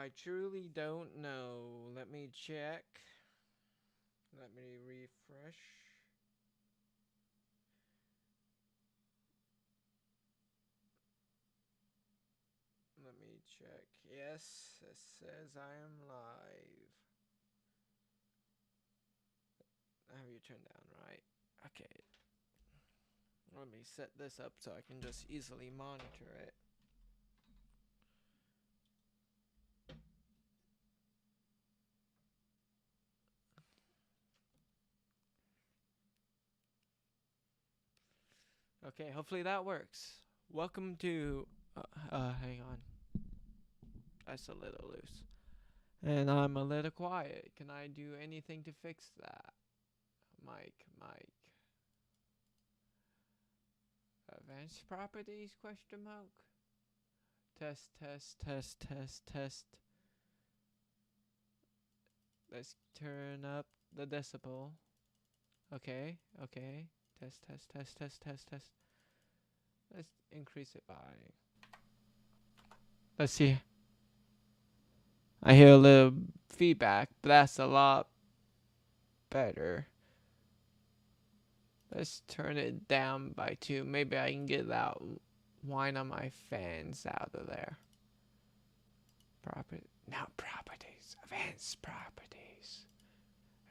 I truly don't know. Let me check. Let me refresh. Let me check. Yes, it says I am live. I have you turned down, right? Okay. Let me set this up so I can just easily monitor it. Okay, hopefully that works. Welcome to. Hang on. That's a little loose. And I'm a little quiet. Can I do anything to fix that? Mike. Advanced properties? Question mark. Test. Let's turn up the decibel. Okay. Test. Let's increase it by. Let's see. I hear a little feedback, but that's a lot better. Let's turn it down by 2. Maybe I can get that whine on my fans out of there. Not properties. Advanced properties.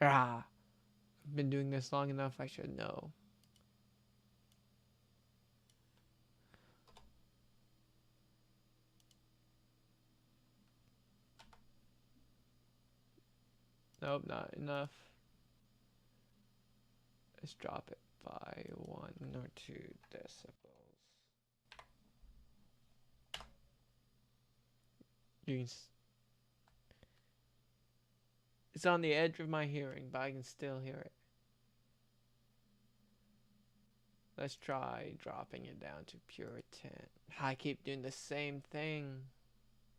I've been doing this long enough, I should know. Nope, not enough. Let's drop it by 1 or 2 decibels. You can it's on the edge of my hearing, but I can still hear it. Let's try dropping it down to pure 10. I keep doing the same thing.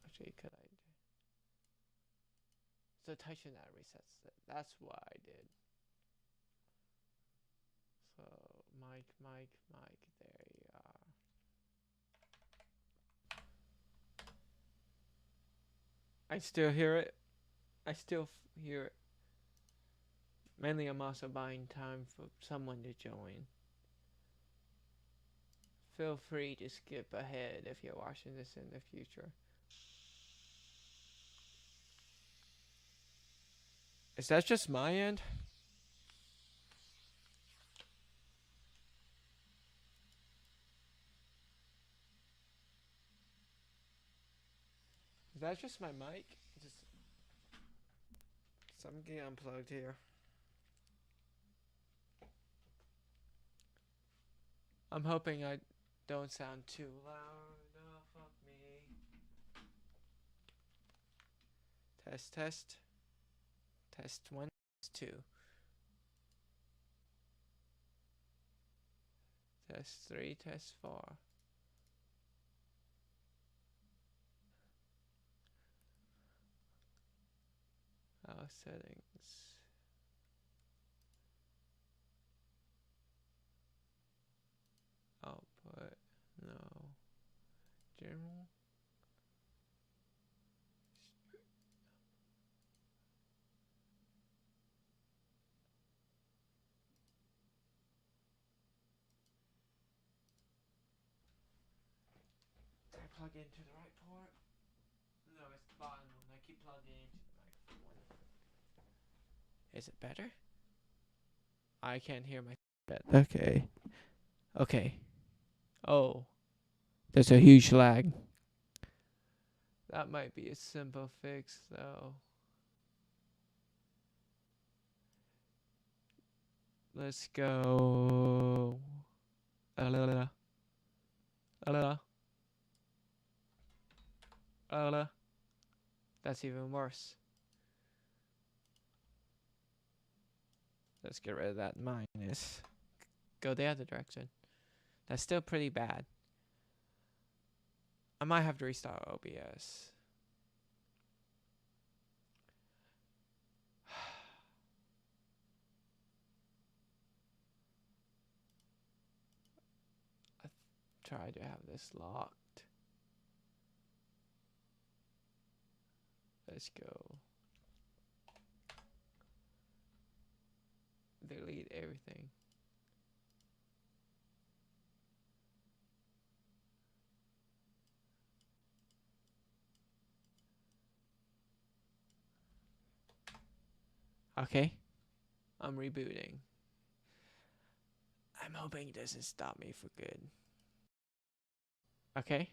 Actually, could I? So touching that resets it. That's what I did. So, Mike, there you are. I still hear it. I still hear it. Mainly, I'm also buying time for someone to join. Feel free to skip ahead if you're watching this in the future. Is that just my end? Is that just my mic? Just something unplugged here. I'm hoping I don't sound too loud. Oh, fuck me. Test. Test 1, test 2. Test 3, test 4. Settings. Output. No. General. Did I plug into the right port? No, it's the bottom one. I keep plugging into the microphone. Is it better? I can't hear my. Okay. Oh, there's a huge lag. That might be a simple fix, though. Let's go. That's even worse. Let's get rid of that minus. Go the other direction. That's still pretty bad. I might have to restart OBS. I try to have this locked. Let's go. Delete everything. Okay. I'm rebooting. I'm hoping it doesn't stop me for good. Okay.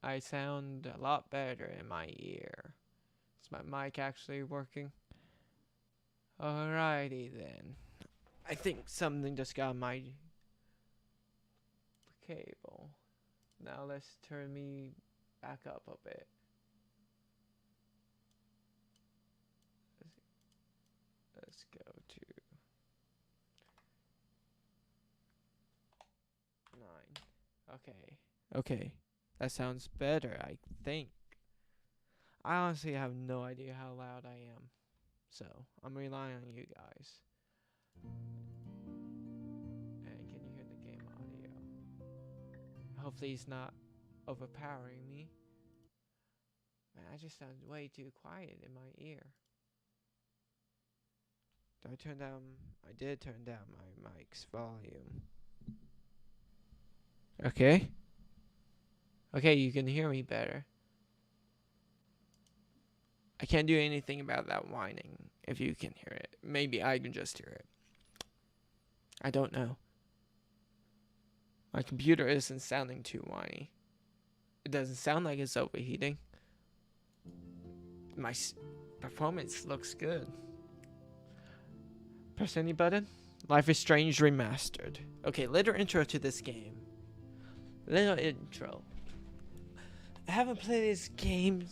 I sound a lot better in my ear. Is my mic actually working? Alrighty then. I think something just got my cable. Now let's turn me back up a bit. Let's go to 9. Okay. Okay. That sounds better, I think. I honestly have no idea how loud I am. So, I'm relying on you guys. And can you hear the game audio? Hopefully it's not overpowering me. Man, I just sound way too quiet in my ear. Did I turn down? I did turn down my mic's volume. Okay. Okay, you can hear me better. I can't do anything about that whining if you can hear it. Maybe I can just hear it. I don't know. My computer isn't sounding too whiny. It doesn't sound like it's overheating. My performance looks good. Press any button. Life is Strange Remastered. Okay, little intro to this game. Little intro. I haven't played this game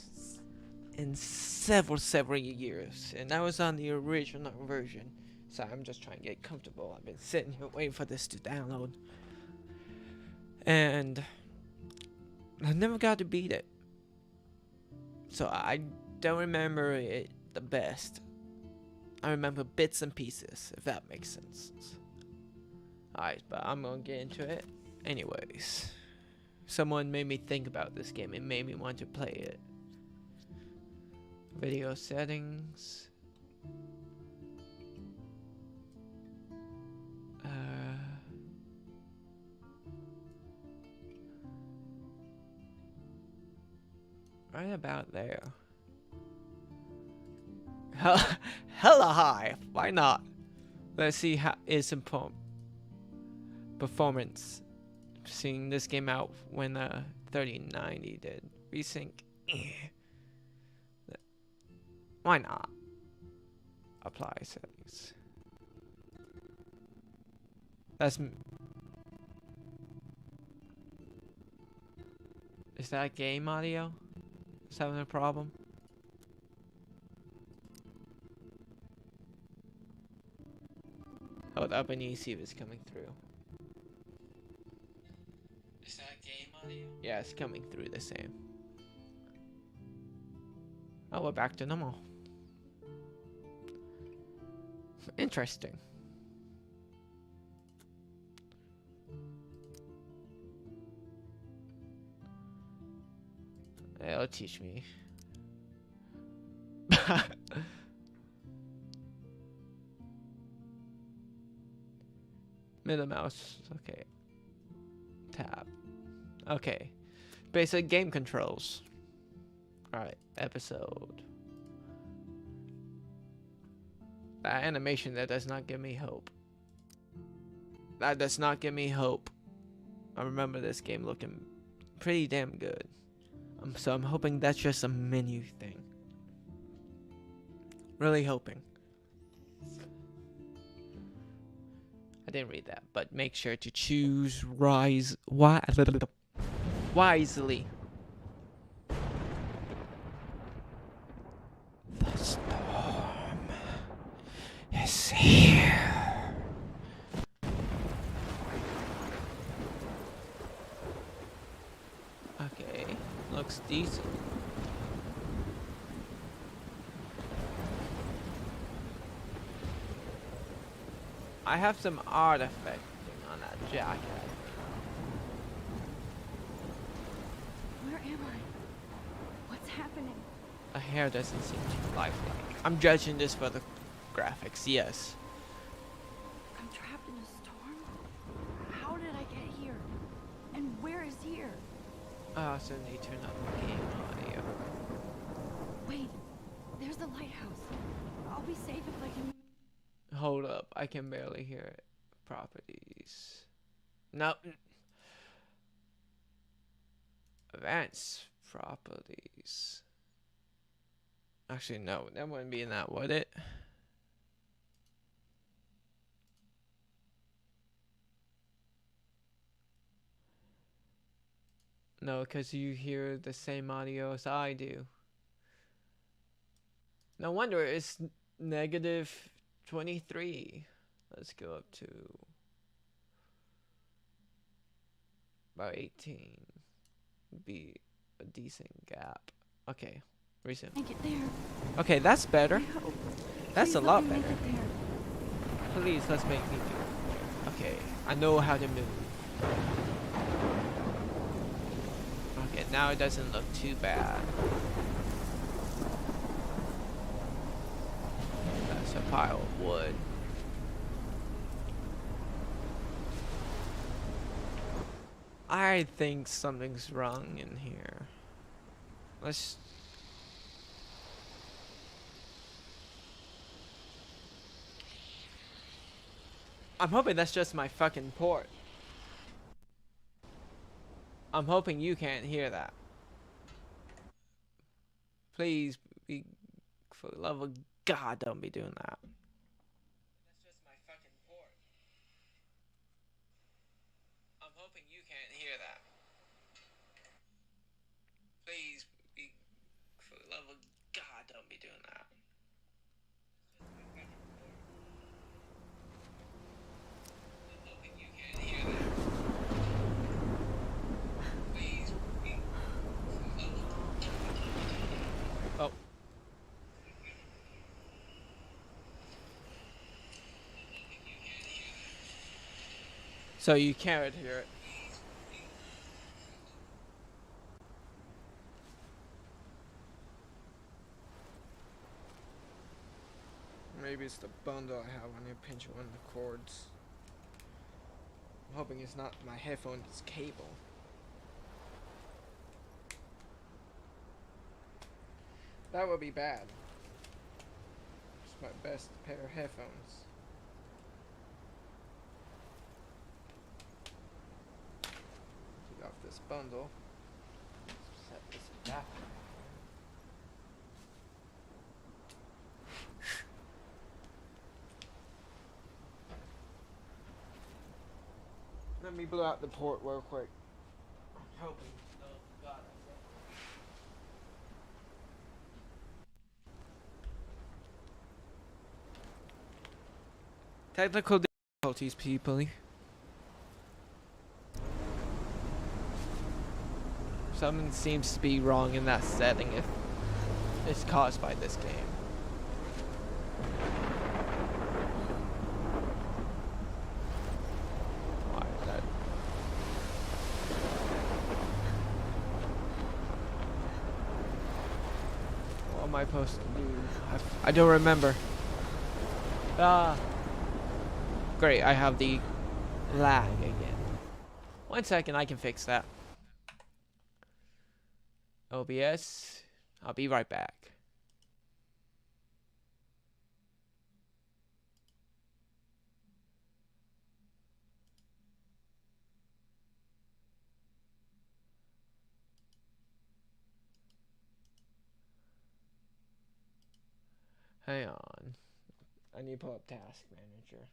in several years, and I was on the original version. So I'm just trying to get comfortable. I've been sitting here waiting for this to download. And I never got to beat it. So I don't remember it the best. I remember bits and pieces, if that makes sense. Alright, but I'm gonna get into it. Anyways. Someone made me think about this game. It made me want to play it. Video settings. Right about there. Hella high. Why not? Let's see how its performance. Seeing this game out when 3090 did. Resync. Why not? Apply settings. That's. Is that game audio? Is having a problem? Hold up, I need to see if it's coming through. Is that game audio? Yeah, it's coming through the same. Oh, we're back to normal. Interesting. It'll teach me. Middle mouse. Okay. Tab. Okay. Basic game controls. Alright. Episode. That animation, that does not give me hope. That does not give me hope. I remember this game looking pretty damn good. So I'm hoping that's just a menu thing. Really hoping. I didn't read that, but make sure to choose wisely. The storm is here. Okay, looks decent. I have some artifacting on that jacket. Where am I? What's happening? A hair doesn't seem too lifelike. I'm judging this for the graphics, yes. I'm trapped in a storm? How did I get here? And where is here? So they turn up the game audio. Wait, there's the lighthouse. I'll be safe if I can... Hold up, I can barely hear it. Properties. No. Advanced properties. Actually, no, that wouldn't be in that, would it? No, because you hear the same audio as I do. No wonder it's negative 23. Let's go up to about 18. Be a decent gap. Okay, recent. Make it there. Okay, that's better. I hope. That's Please a let lot me make better. it there. Please, let's make me do it. Okay, I know how to move. Okay, now it doesn't look too bad. That's a pile of wood. I think something's wrong in here. Let's... I'm hoping that's just my fucking port. I'm hoping you can't hear that. Please, be, for the love of God, don't be doing that. That's just my fucking port. I'm hoping you can't hear that. Please, be, for the love of God, don't be doing that. I'm hoping you can't hear that. Please, be, for the love of God. Oh. So you can't hear it. Maybe it's the bundle I have when you pinch one of the cords. I'm hoping it's not my headphones cable. That would be bad. It's my best pair of headphones. Take off this bundle. Set this adapter. Let me blow out the port real quick. I'm hoping. Oh God, technical difficulties, people. Something seems to be wrong in that setting if it's caused by this game. Why is that? What am I supposed to do? I don't remember. Ah. Great, I have the lag again. 1 second, I can fix that. OBS, I'll be right back. Hang on. I need to pull up Task Manager.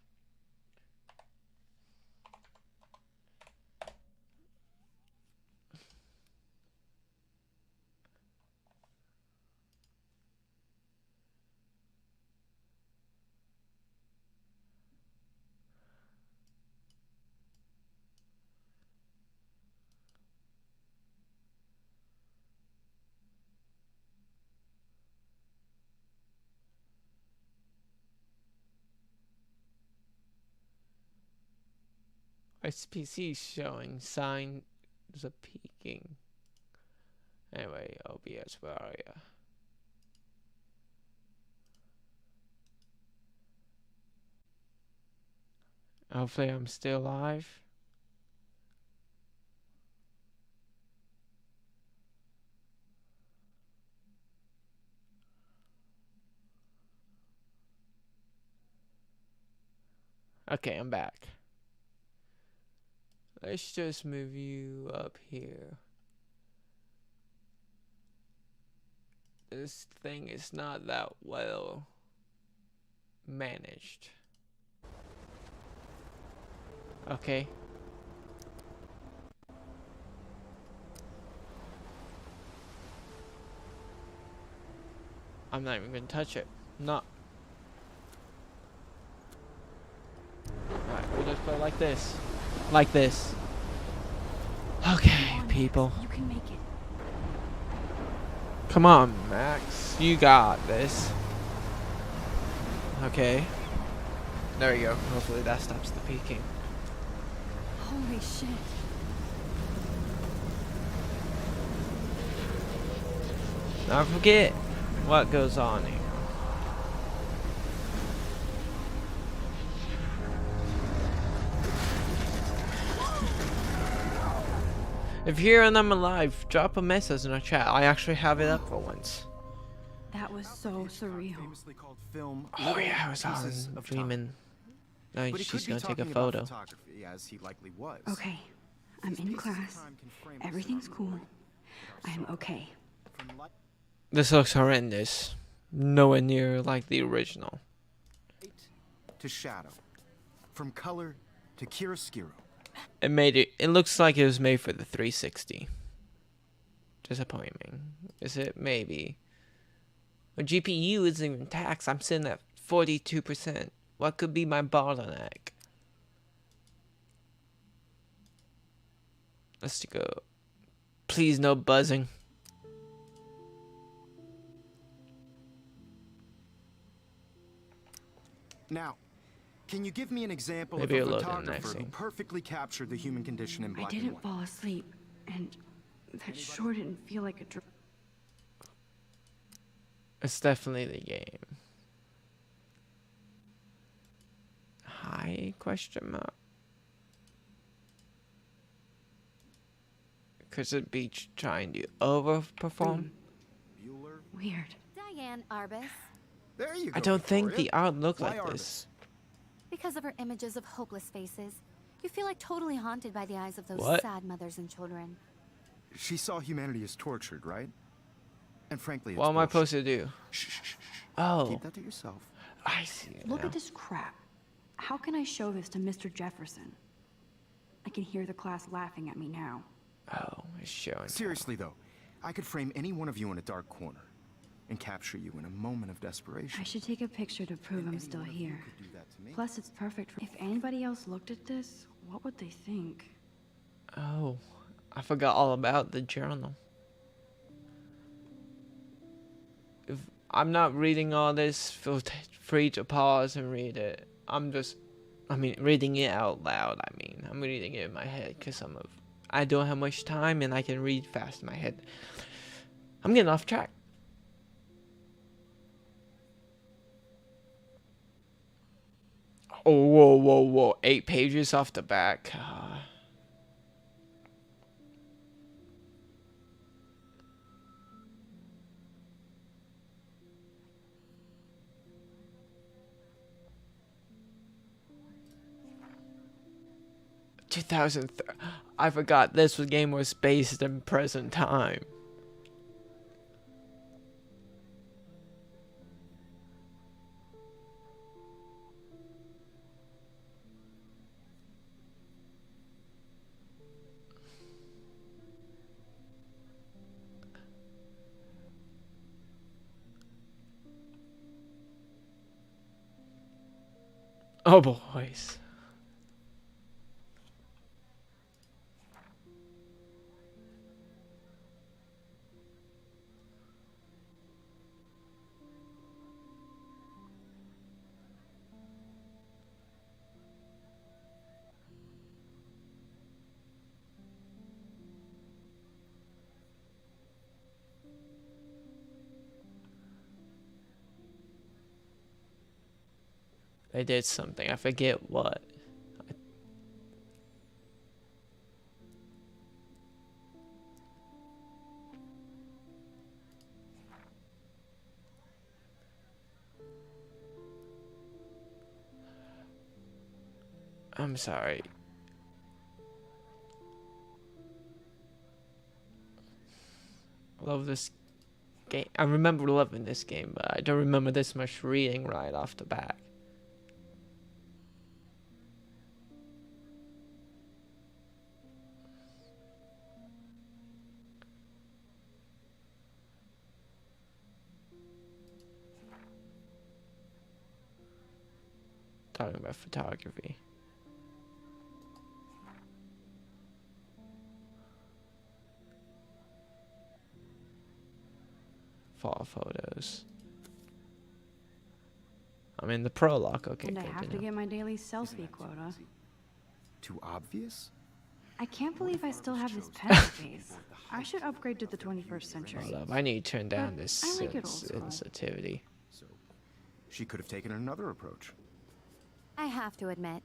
My PC showing signs of peaking. Anyway, OBS, where are ya? Hopefully I'm still alive. Okay, I'm back. Let's just move you up here. This thing is not that well managed. Okay. I'm not even gonna touch it. No. Alright, we'll just go like this. Like this. Okay, people. You can make it. Come on, Max. You got this. Okay. There you go. Hopefully that stops the peeking. Holy shit. Don't forget what goes on here. If you're here and I'm alive, drop a message in our chat. I actually have it up for once. That was so surreal. Famously called film, Oh yeah, I was Pieces of Time. dreaming. No, But he she's could be gonna take a talking about photo. photography, as he likely was. Okay, I'm These in pieces of class. time can frame us Everything's in our cool. memory, I am okay. from light This looks horrendous. Nowhere near like the original. to shadow, from color to chiaroscuro. It looks like it was made for the 360. Disappointing. Is it? Maybe. My GPU isn't even taxed. I'm sitting at 42%. What could be my bottleneck? Let's go. Please, no buzzing. Now, can you give me an example Maybe of it'll a load in the next photographer who scene. perfectly captured the human condition in I black and didn't white? fall asleep, and that sure didn't feel like a dream. It's definitely the game. High question mark. Could it be trying to overperform? Bueller? Weird. Diane Arbus. There you go. I don't think Victoria. the art looked Why like Arbus? this. Because of her images of hopeless faces, you feel like totally haunted by the eyes of those What? sad mothers and children. She saw humanity as tortured, right? And frankly, it's What am I bullshit. supposed to do? Shh, shh, shh, shh. Oh, Keep that to yourself. I see it Look now. at this crap. How can I show this to Mr. Jefferson? I can hear the class laughing at me now. Oh, it's showing. Seriously though, I could frame any one of you in a dark corner and capture you in a moment of desperation. I should take a picture to prove I'm Any still one of you here. could do that to me. Plus, it's perfect for. If anybody else looked at this, what would they think? Oh, I forgot all about the journal. If I'm not reading all this, feel free to pause and read it. Reading it out loud. I'm reading it in my head because I don't have much time and I can read fast in my head. I'm getting off track. Oh, whoa. 8 pages off the back. 2003. I forgot this game was based in present time. Oh boys. They did something. I forget what. I I'm sorry. I love this game. I remember loving this game, but I don't remember this much reading right off the bat. Talking about photography. Fall photos. I'm in the prologue. Okay, And I good have to to know. get my daily selfie quota. Too obvious? I can't believe I still have this pen case. I should upgrade to the 21st century. Hold up, I need to turn down But this I like it old school. sensitivity. So, she could have taken another approach. I have to admit,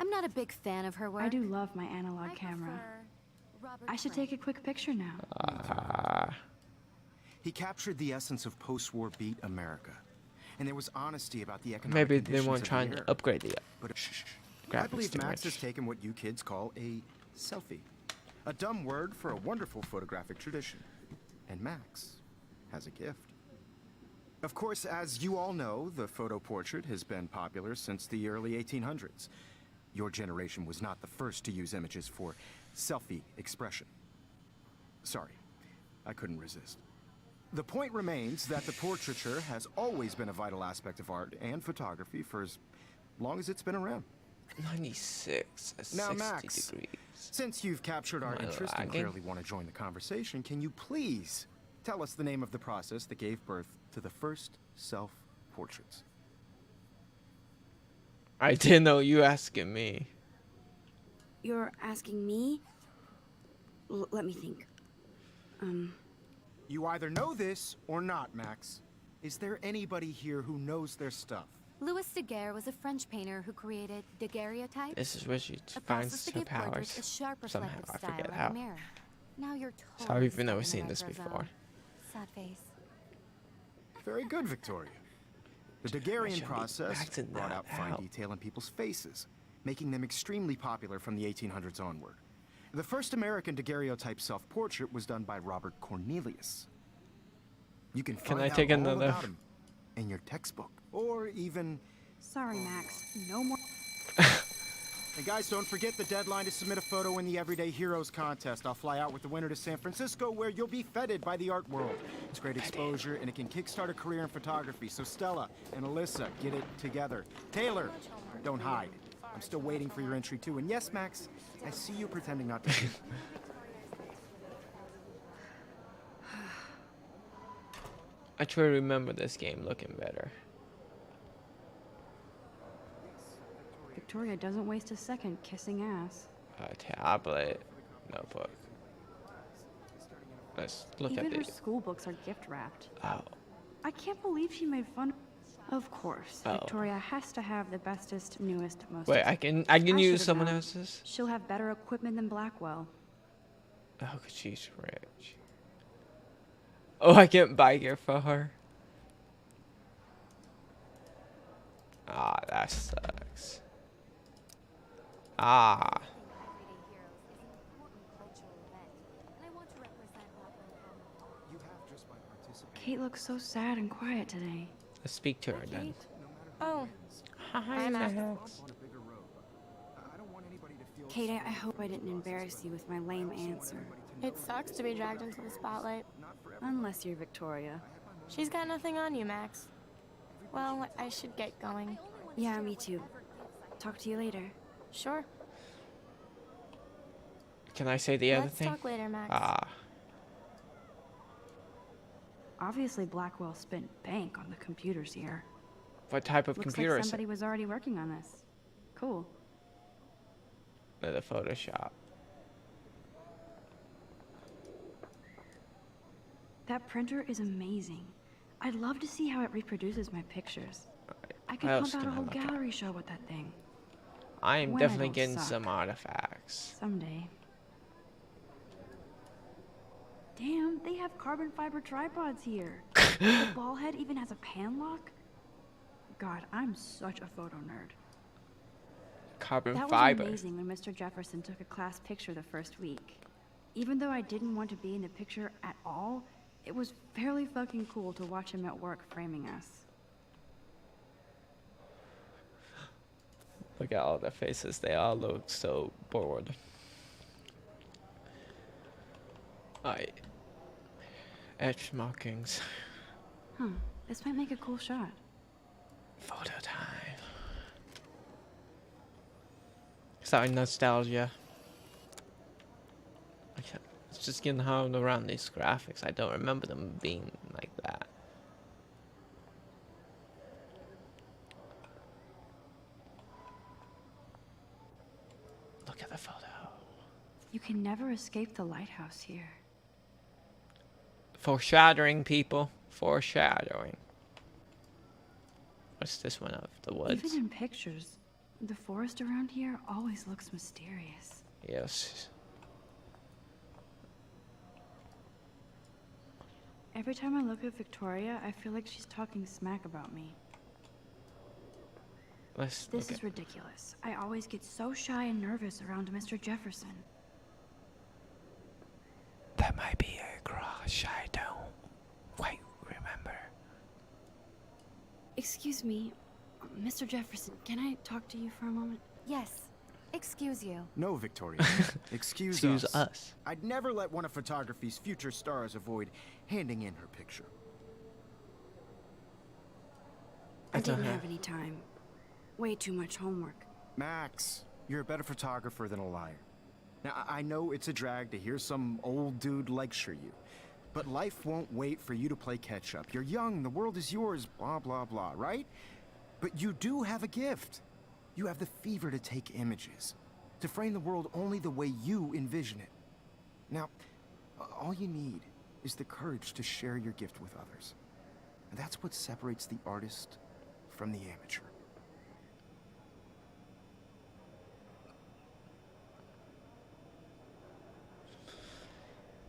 I'm not a big fan of her work. I do love my analog I camera. prefer Robert I should Frank. take a quick picture now. He captured the essence of post-war beat America. And there was honesty about the economic Maybe they conditions weren't of the trying to era. upgrade the But shh. I graphics believe too Max much. has taken what you kids call a selfie. A dumb word for a wonderful photographic tradition. And Max has a gift. Of course, as you all know, the photo portrait has been popular since the early 1800s. Your generation was not the first to use images for selfie expression. Sorry, I couldn't resist. The point remains that the portraiture has always been a vital aspect of art and photography for as long as it's been around. 96 at Now, 60 Max, degrees. since you've captured our Am I interest and lagging? clearly want to join the conversation, can you please tell us the name of the process that gave birth to the first self-portraits? I didn't know you asking me. You're asking me? Let me think. You either know this or not, Max. Is there anybody here who knows their stuff? Louis Daguerre was a French painter who created daguerreotypes. This is where she A finds process to her give portraits powers. a sharp Somehow, reflective I style forget like how. a mirror. Now you're So totally I've never stuck seen in the this retro before. zone. Sad face. Very good, Victoria. The Daguerrean should be process back to brought that out fine help. detail in people's faces, making them extremely popular from the 1800s onward. The first American daguerreotype self-portrait was done by Robert Cornelius. You can find I out take all another? about him in your textbook, or even. Sorry, Max. No more. And guys, don't forget the deadline to submit a photo in the Everyday Heroes contest. I'll fly out with the winner to San Francisco, where you'll be feted by the art world. It's great exposure, and it can kickstart a career in photography. So Stella and Alyssa, get it together. Taylor, don't hide. I'm still waiting for your entry too. And yes, Max, I see you pretending not to. I truly remember this game looking better. Victoria doesn't waste a second kissing ass. Tablet, notebook. Let's look Even at her it. school books are gift wrapped. Oh, I can't believe she made fun. Of course, Oh. Victoria has to have the bestest, newest, most. wait, I can I use should've someone known. else's. She'll have better equipment than Blackwell. Oh, 'cause she's rich. Oh, I can't buy gear for her. Ah, that sucks. Ah, Everyday Heroes is an important cultural event, and I want to represent Rockland County. You have just by participating. Kate looks so sad and quiet today. let's speak to her then. Oh, Hi, Max. Max. On a bigger road. I don't want anybody to feel. Kate, I hope I didn't embarrass you with my lame answer. it sucks to be dragged into the spotlight. Unless you're Victoria. She's got nothing on you, Max. Well, I should get going. Yeah, me too. Talk to you later. Sure. Can I say the other Let's thing? talk later, Max. Ah, Obviously, Blackwell spent bank on the computers here. what type of Looks computer like is it? somebody was already working on this. Cool. The Photoshop. That printer is amazing. I'd love to see how it reproduces my pictures. I could What else pump out a can I whole look at? gallery show with that thing. I am When I definitely don't getting suck. some artifacts. Someday. Damn, they have carbon fiber tripods here. The ball head even has a pan lock. God, I'm such a photo nerd. carbon That was fiber. amazing when Mr. Jefferson took a class picture the first week. Even though I didn't want to be in the picture at all, it was fairly fucking cool to watch him at work framing us. Look at all their faces. They all look so bored. Alright. Edge markings. Huh, this might make a cool shot. Photo time. Sorry, nostalgia. It's just getting hard around these graphics. I don't remember them being like that. Look at the photo. You can never escape the lighthouse here. Foreshadowing, people. Foreshadowing. What's this one of? The woods? Even in pictures, the forest around here always looks mysterious. Yes. Every time I look at Victoria, I feel like she's talking smack about me. Let's This look is at ridiculous. I always get so shy and nervous around Mr. Jefferson. that might be a crush. I don't quite remember. Excuse me, Mr. Jefferson, can I talk to you for a moment? Yes. Excuse you. No, Victoria. Excuse Excuse us. us. I'd never let one of photography's future stars avoid handing in her picture. I don't didn't have- have any time. Way too much homework. Max, you're a better photographer than a liar. Now, I know it's a drag to hear some old dude lecture you, but life won't wait for you to play catch-up. You're young, the world is yours, blah, blah, blah, right? But you do have a gift. You have the fever to take images, to frame the world only the way you envision it. Now, all you need is the courage to share your gift with others. And that's what separates the artist from the amateur.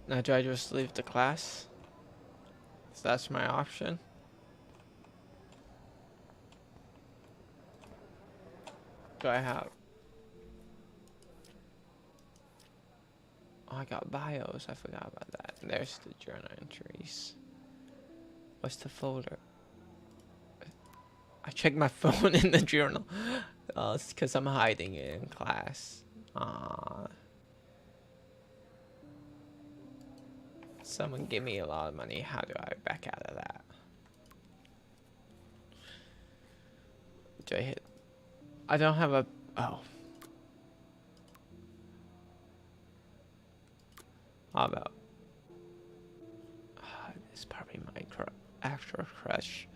Now, do I just leave the class? So that's my option. Do I have? Oh, I got bios. I forgot about that. There's the journal entries. What's the folder? I checked my phone in the journal. It's because I'm hiding it in class. Someone give me a lot of money. How do I back out of that? Do I hit? I don't have a... Oh. How about... It's probably my actual crush.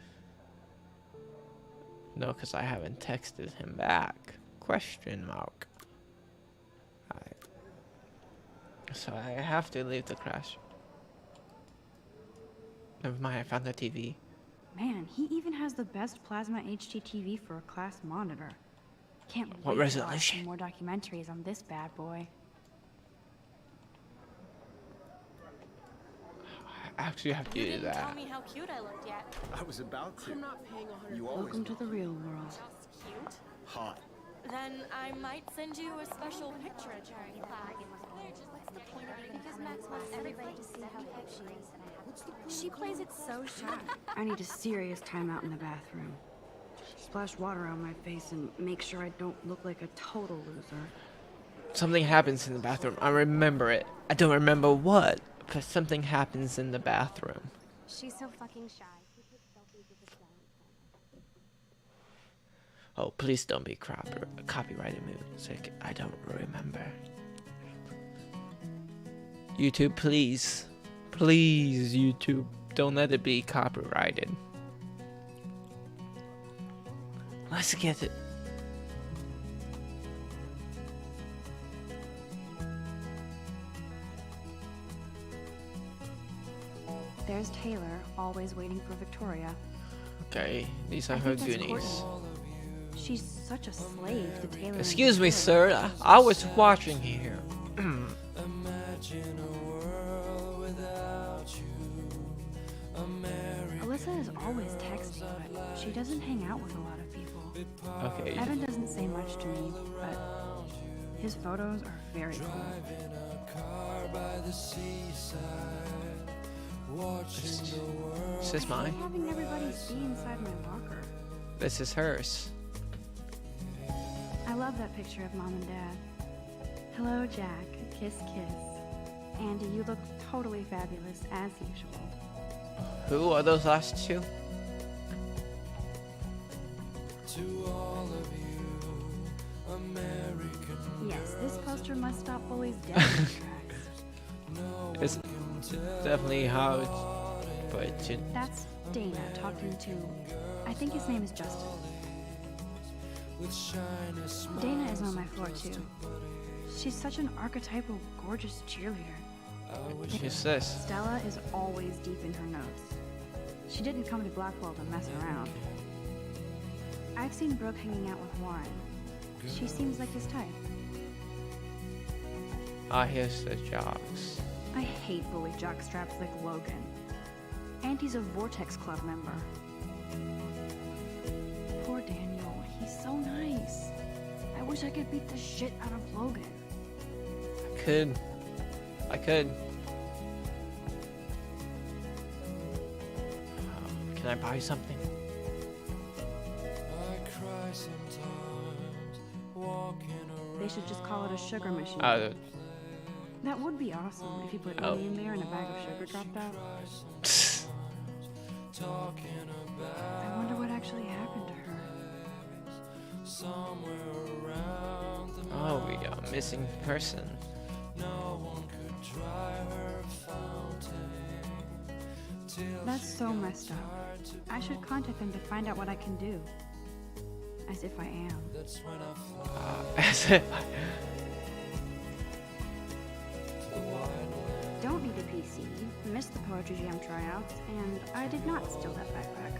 No, because I haven't texted him back. Question mark. Alright. So I have to leave the crash. Never mind, I found the TV. Man, he even has the best plasma HDTV for a class monitor. Can't What wait to watch resolution? some more documentaries on this bad boy. I actually have to You do didn't tell that. me how cute I looked yet. I was about to. You Welcome to the real world. Just cute. hot. Then I might send you a special picture during class. Because Max wants everybody to see how hip she is. She plays it so shy. I need a serious timeout in the bathroom. Splash water on my face and make sure I don't look like a total loser. Something happens in the bathroom. I remember it. I don't remember what, but something happens in the bathroom. She's so fucking shy. She takes selfies with a giant camera. Oh, please don't be copyrighted music. I don't remember. YouTube, please. Please, YouTube. Don't let it be copyrighted. Let's get it. There's Taylor, always waiting for Victoria. Okay, these are I her think that's goonies. Courtney. She's such a slave to Taylor. and Excuse me, Victoria. sir. I was watching here. Alyssa Tessa is always texting, but she doesn't hang out with a lot of people. Okay. Evan doesn't say much to me, but his photos are very cool. Is this mine? I'm having everybody see inside my locker. This is hers. I love that picture of Mom and Dad. Hello, Jack. Kiss, kiss. Andy, you look totally fabulous, as usual. Who are those last two? Yes, this poster must stop bullies dead in their tracks. It's definitely how it's but That's Dana talking to, I think his name is Justin. Dana is on my floor too. She's such an archetypal, gorgeous cheerleader. who's this? Stella is always deep in her notes. She didn't come to Blackwell to mess around. I've seen Brooke hanging out with Warren. She seems like his type. Ah, here's the jocks. I hate bully jockstraps like Logan. Auntie's a Vortex Club member. Poor Daniel, he's so nice. I wish I could beat the shit out of Logan. I could. Can I buy something? They should just call it a sugar machine. That would be awesome if you put Oh. money in there and a bag of sugar dropped out. I wonder what actually happened to her. Oh, we got a missing person. That's so messed up. I should contact them to find out what I can do. As if I am. As if Don't need a PC, missed the Poetry Jam tryouts, and I did not steal that backpack.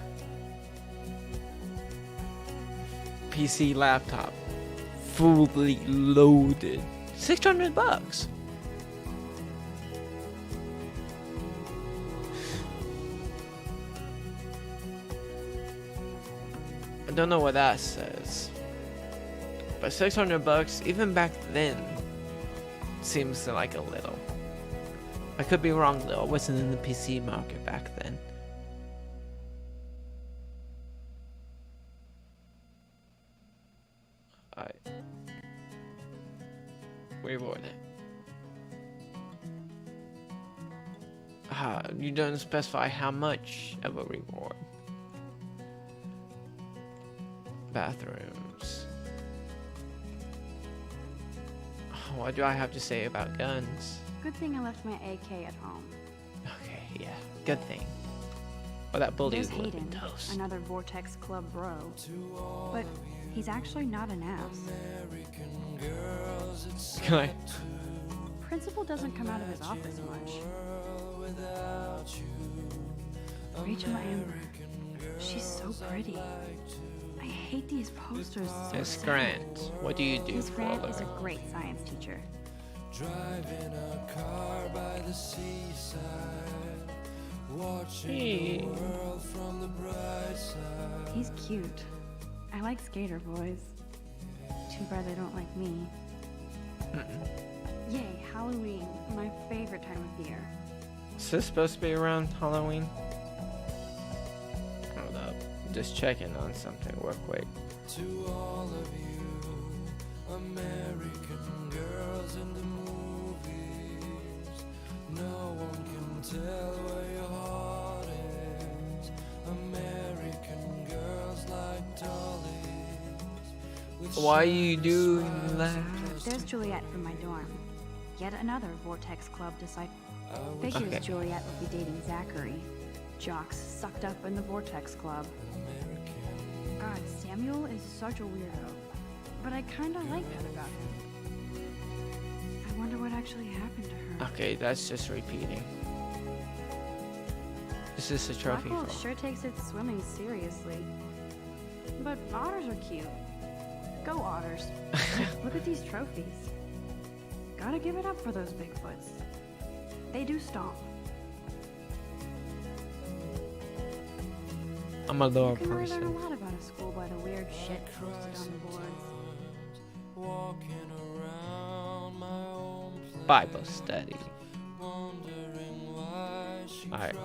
PC laptop, fully loaded, $600. I don't know what that says, but $600 even back then seems like a little. I could be wrong though. I wasn't in the PC market back then. Alright. Reward it. You don't specify how much of a reward. Bathrooms. What do I have to say about guns? Good thing I left my AK at home. Okay, yeah, good thing. Well, that bully There's would have been Hayden, toast. another Vortex Club bro. But he's actually not an ass. Can I? Principal doesn't come out of his office much. Rachel Amber. She's so pretty. I hate these posters. So Miss sad. Grant, what do you do Miss for Grant a is living? a great science teacher. Hey. He's cute. I like skater boys. Too bad they don't like me. Yay, Halloween, my favorite time of year. Is this supposed to be around Halloween? Hold up, just checking on something real quick. Why are you doing that? There's Juliet from my dorm. Yet another Vortex Club disciple. Figures Okay. Juliet would be dating Zachary. Jocks sucked up in the Vortex Club. God, Samuel is such a weirdo. But I kinda like that about him. I wonder what actually happened to her. Okay, that's just repeating. Is this a trophy Blackwell for? sure takes its swimming seriously. But otters are cute. Go otters. Look at these trophies. Gotta give it up for those Bigfoots. They do stomp. I'm a lower You can really learn a person. lot about a school by the weird shit posted on the boards. Bible study. Alright.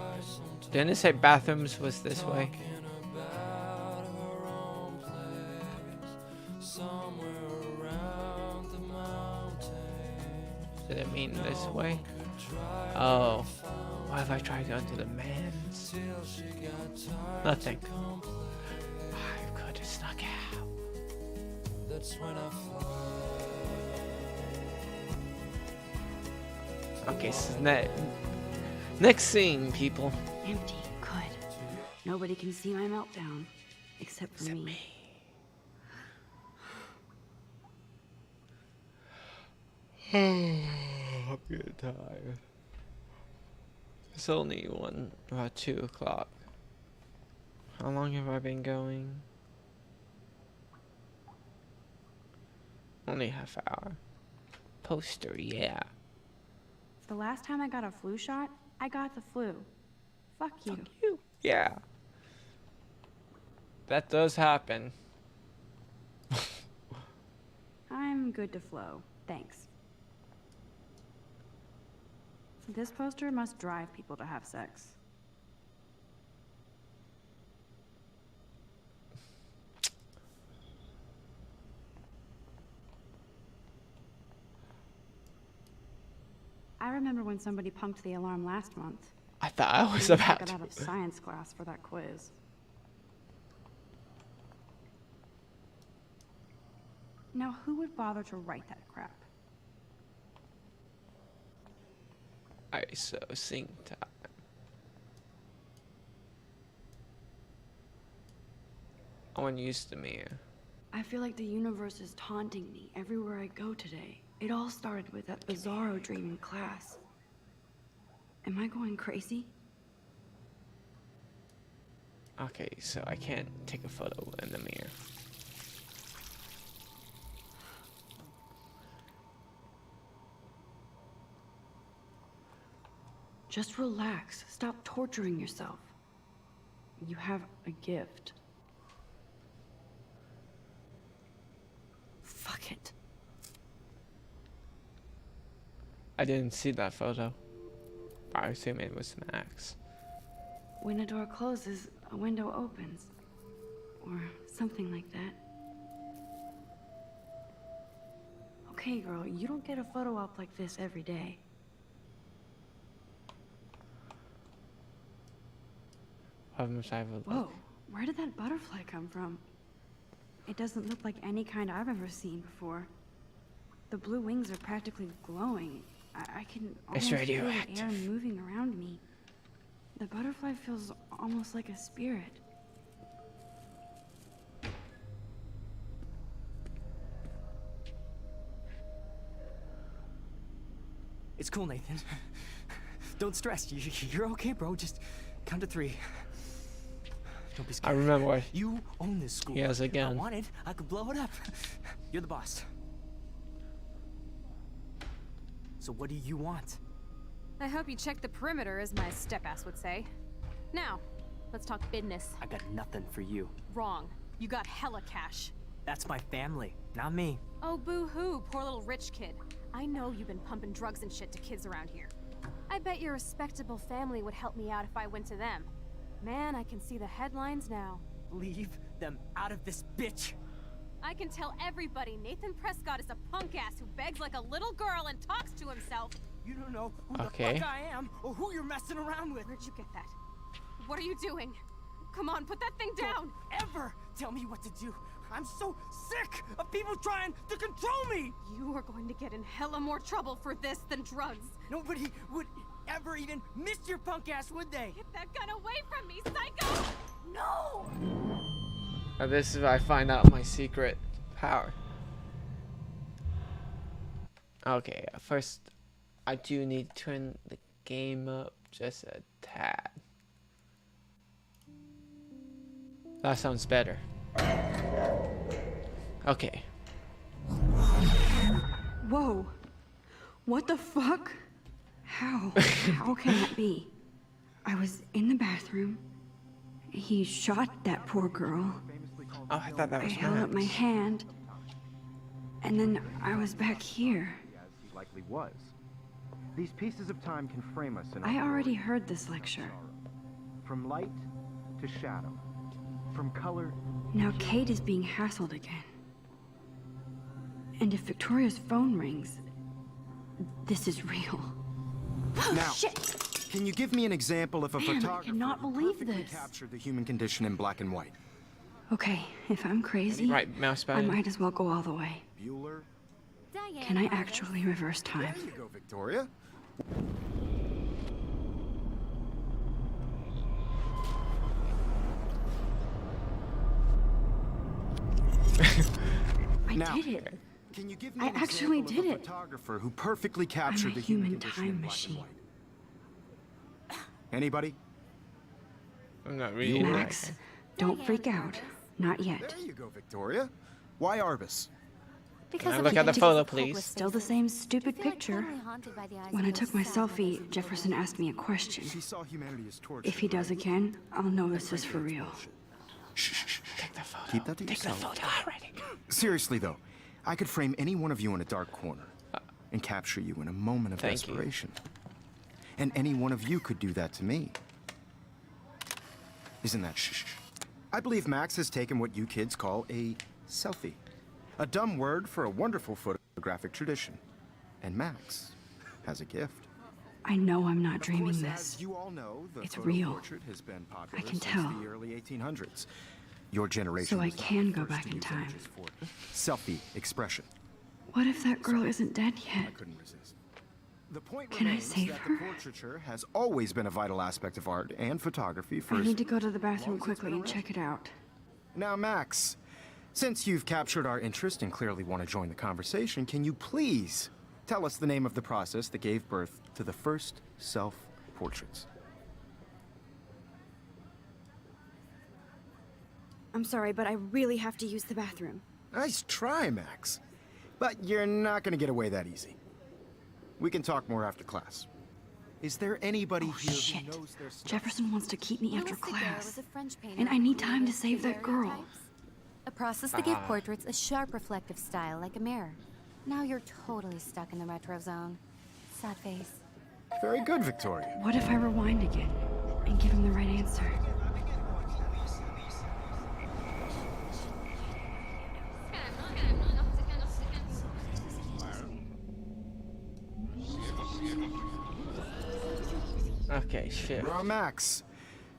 Didn't it say bathrooms was this way? Did it mean this way? Oh. What if I try to go to the man's? Nothing. I could have snuck out. Okay, so next scene, people. Empty. Good. Nobody can see my meltdown. Except for me. I'm getting tired. It's only about 2 o'clock. How long have I been going? Only half hour. Poster, yeah. The last time I got a flu shot, I got the flu. Fuck you. Fuck you. Yeah. That does happen. I'm good to flow. Thanks. This poster must drive people to have sex. I remember when somebody punked the alarm last month. I thought I was Maybe I about got to. out of science class for that quiz. Now, who would bother to write that crap? Alright, so sing time. I want to use the mirror. I feel like the universe is taunting me everywhere I go today. It all started with that bizarro dream in class. Am I going crazy? Okay, so I can't take a photo in the mirror. Just relax. Stop torturing yourself. You have a gift. Fuck it. I didn't see that photo. I assume it was Max. When a door closes, a window opens. Or something like that. Okay, girl, you don't get a photo op like this every day. Whoa, where did that butterfly come from? It doesn't look like any kind I've ever seen before. The blue wings are practically glowing. I can almost feel the radioactive. air moving around me. The butterfly feels almost like a spirit. It's cool, Nathan. Don't stress. You're okay, bro. Just count to 3. Don't be I scared. remember what You own this school. Yes, If I again. wanted, I could blow it up. You're the boss. So what do you want? I hope you check the perimeter, as my step-ass would say. Now, let's talk business. I got nothing for you. Wrong. You got hella cash. That's my family, not me. Oh, boo-hoo, poor little rich kid. I know you've been pumping drugs and shit to kids around here. I bet your respectable family would help me out if I went to them. Man, I can see the headlines now. Leave them out of this, bitch. I can tell everybody Nathan Prescott is a punk ass who begs like a little girl and talks to himself. You don't know who Okay. the fuck I am or who you're messing around with. Where'd you get that? What are you doing? Come on, put that thing down! Don't ever tell me what to do. I'm so sick of people trying to control me. You are going to get in hella more trouble for this than drugs. Nobody would ever even miss your punk ass, would they? Get that gun away from me, psycho! No! Now this is where I find out my secret power. Okay, first I do need to turn the game up just a tad. That sounds better. Okay. Whoa. What the fuck? How? How can that be? I was in the bathroom, He shot that poor girl. Oh, I thought that I was held up my Max. hand, and then I was back here. As he likely was. These pieces of time can frame us in I our already glory heard this lecture. From light to shadow. From color. Now Kate is being hassled again. And if Victoria's phone rings, this is real. Now, Shit! can you give me an example of a Man, I photographer cannot who believe perfectly this. captured the human condition in black and white? Okay, if I'm crazy, Right, mouse I button. might as well go all the way. Bueller? Diane Can I Arbus. actually reverse time? There you go, Victoria. I Now, did it. Can you give me I an actually example did of a it. photographer who perfectly captured the human condition in time black and machine. white? Anybody? I'm not reading that. Max, don't freak out. Not yet. There you go, Victoria. Why Arbus? Because Now of look the at the images photo, of hopeless please. Still the faces. same You stupid feel like picture. totally haunted by the eyes When of I those took my sad selfie, faces. Jefferson asked me a question. She saw humanity as tortured. If he does again, I'll know this is for real. Take the photo. Keep that to Take the yourself. photo already. Seriously, though, I could frame any one of you in a dark corner and capture you in a moment of Thank you. desperation. And any one of you could do that to me. Isn't that shh? I believe Max has taken what you kids call a selfie. A dumb word for a wonderful photographic tradition. And Max has a gift. I know I'm not Of dreaming course, this. as you all know, the It's photo real. portrait has been popular I can since tell. the early 1800s. Your generation So I was not can the go first back to in use time. images for selfie expression. What if that girl isn't dead I yet? couldn't resist. The point Can I remains save that her? the portraiture has always been a vital aspect of art and photography for I as need to go to the bathroom long as it's quickly been and check it out. Now, Max, since you've captured our interest and clearly want to join the conversation, can you please tell us the name of the process that gave birth to the first self-portraits? I'm sorry, but I really have to use the bathroom. Nice try, Max. But you're not going to get away that easy. We can talk more after class. Is there anybody Oh, here shit. who knows their stuff? Jefferson wants to keep me after Louis Daguerre class. was a French painter And I who need time to created save that girl. daguerreotypes. A process that gave portraits a sharp reflective style like a mirror. Now you're totally stuck in the retro zone. Sad face. Very good, Victoria. What if I rewind again and give him the right answer? Okay, shit. Max,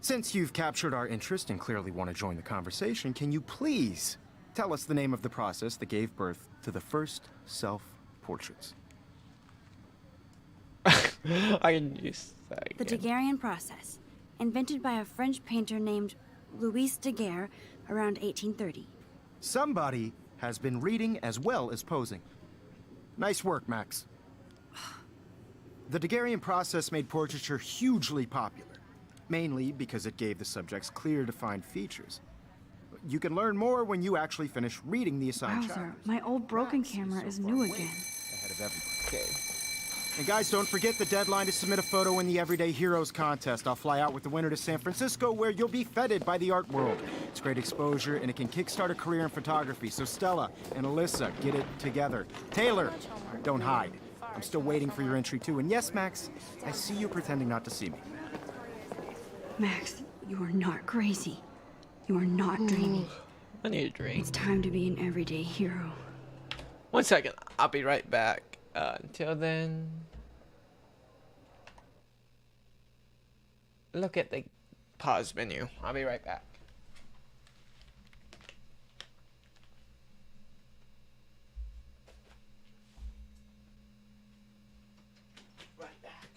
since you've captured our interest and clearly want to join the conversation, can you please tell us the name of the process that gave birth to the first self-portraits? I can use that The again. Daguerrean process, invented by a French painter named Louis Daguerre around 1830. Somebody has been reading as well as posing. Nice work, Max. The Daguerrean process made portraiture hugely popular, mainly because it gave the subjects clear, defined features. You can learn more when you actually finish reading the assigned Wowzer, chapters. my old broken Max camera so is far new way again. ahead of everybody. Okay. And guys, don't forget the deadline to submit a photo in the Everyday Heroes contest. I'll fly out with the winner to San Francisco, where you'll be feted by the art world. It's great exposure, and it can kickstart a career in photography. So Stella and Alyssa, get it together. Taylor, don't hide. I'm still waiting for your entry, too. And yes, Max, I see you pretending not to see me. Max, you are not crazy. You are not dreaming. I need a drink. It's time to be an everyday hero. 1 second. I'll be right back. Until then, look at the pause menu. I'll be right back. Right back.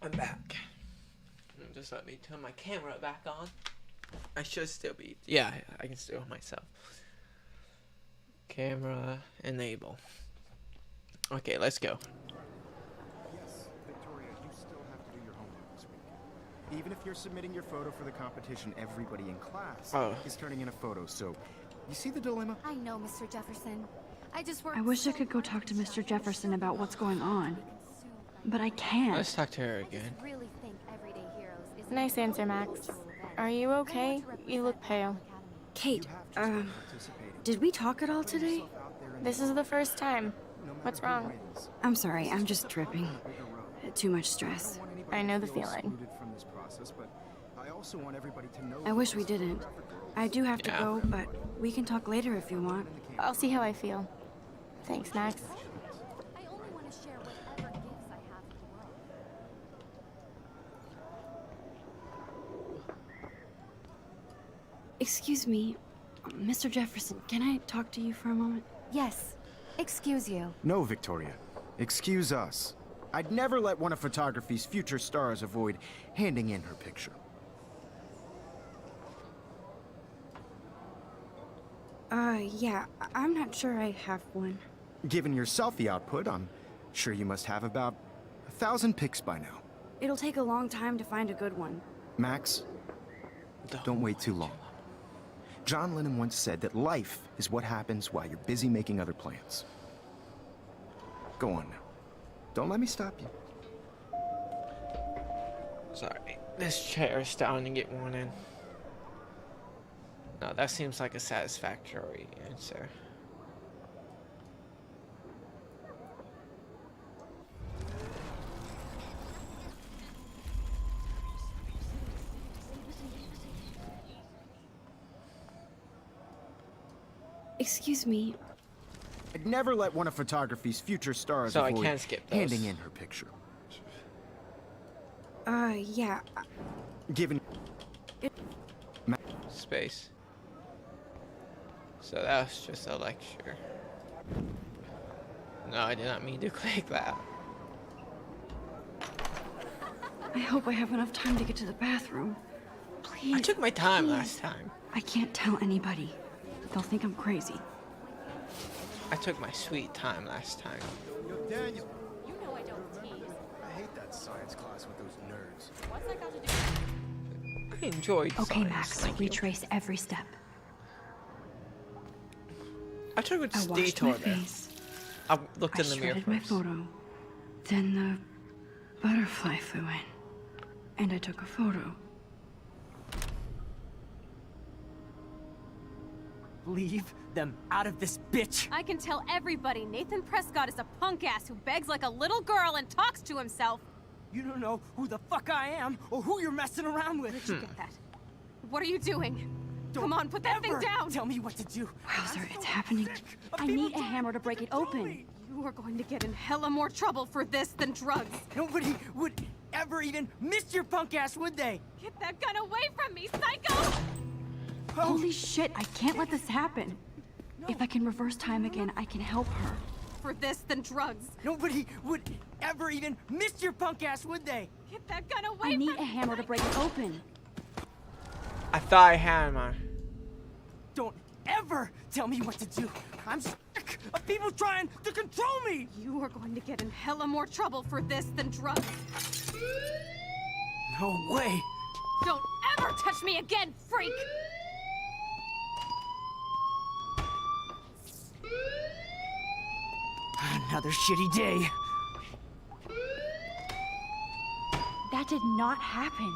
I'm back. Just let me turn my camera back on. I should still be. Yeah, I can still myself. Camera enable. Okay, let's go. Yes, Victoria, you still have to do your homework this week. Even if you're submitting your photo for the competition, everybody in class is turning in a photo, so you see the dilemma? I know, Mr. Jefferson. I just worked I wish I so could go hard talk to to Mr. show Jefferson about what's going everyone on, consumed but I can't. Let's talk to her I again. just really think Everyday Heroes is Nice answer, Max. Are you okay? You look pale. Kate, You have to start participating. did we talk at all today? Yourself out there in This the is the first time. no matter What's who wrong? wins. I'm sorry, I'm just dripping. Bigger road. Too much stress. don't want anybody I know to the feel feeling. excluded from this process, but I also want everybody to know I wish that we this didn't. photographic world I do have to Yeah. go, but we can talk later if you want. I'll see how I feel. Thanks, Max. I only want to share whatever gifts I have with the world. Excuse me, Mr. Jefferson, can I talk to you for a moment? Yes. Excuse you. No, Victoria. Excuse us. I'd never let one of photography's future stars avoid handing in her picture. Yeah, I'm not sure I have one. Given your selfie output, I'm sure you must have about 1,000 pics by now. It'll take a long time to find a good one. Max, don't wait too long. John Lennon once said that life is what happens while you're busy making other plans. Go on now. Don't let me stop you. Sorry, this chair is starting to get worn in. No, that seems like a satisfactory answer. Excuse me, I'd never let one of photography's future stars So I avoid can't skip those. handing in her picture. yeah, Given Space. So that was just a lecture. No, I did not mean to click that. I hope I have enough time to get to the bathroom. Please. I took my time please. last time. I can't tell anybody. They'll think I'm crazy. I took my sweet time last time. Yo, Daniel, You know I don't tease. I hate that science class with those nerds. What's that got to do? I enjoyed Okay, science, Max, thank you. retrace every step. I took a I washed my detour there. face. I looked I in the mirror shredded my first. photo. Then the butterfly flew in. And I took a photo. Leave them out of this bitch. I can tell everybody Nathan Prescott is a punk ass who begs like a little girl and talks to himself. You don't know who the fuck I am or who you're messing around with. Where'd you get that? What are you doing? Don't Come on, put that thing ever down! Tell me what to do. Wowzer, it's happening. I need a hammer to break it open. You are going to get in hella more trouble for this than drugs. Nobody would ever even miss your punk ass, would they? Get that gun away from me, psycho! Oh, Holy shit, I can't let this happen. If I can reverse time again, I can help her. For this than drugs. nobody would ever even miss your punk ass, would they? Get that gun away I need from a hammer to break it open. I thought I had mine. Don't ever tell me what to do. I'm sick of people trying to control me. You are going to get in hella more trouble for this than drugs. No way. Don't ever touch me again, freak! Another shitty day. That did not happen.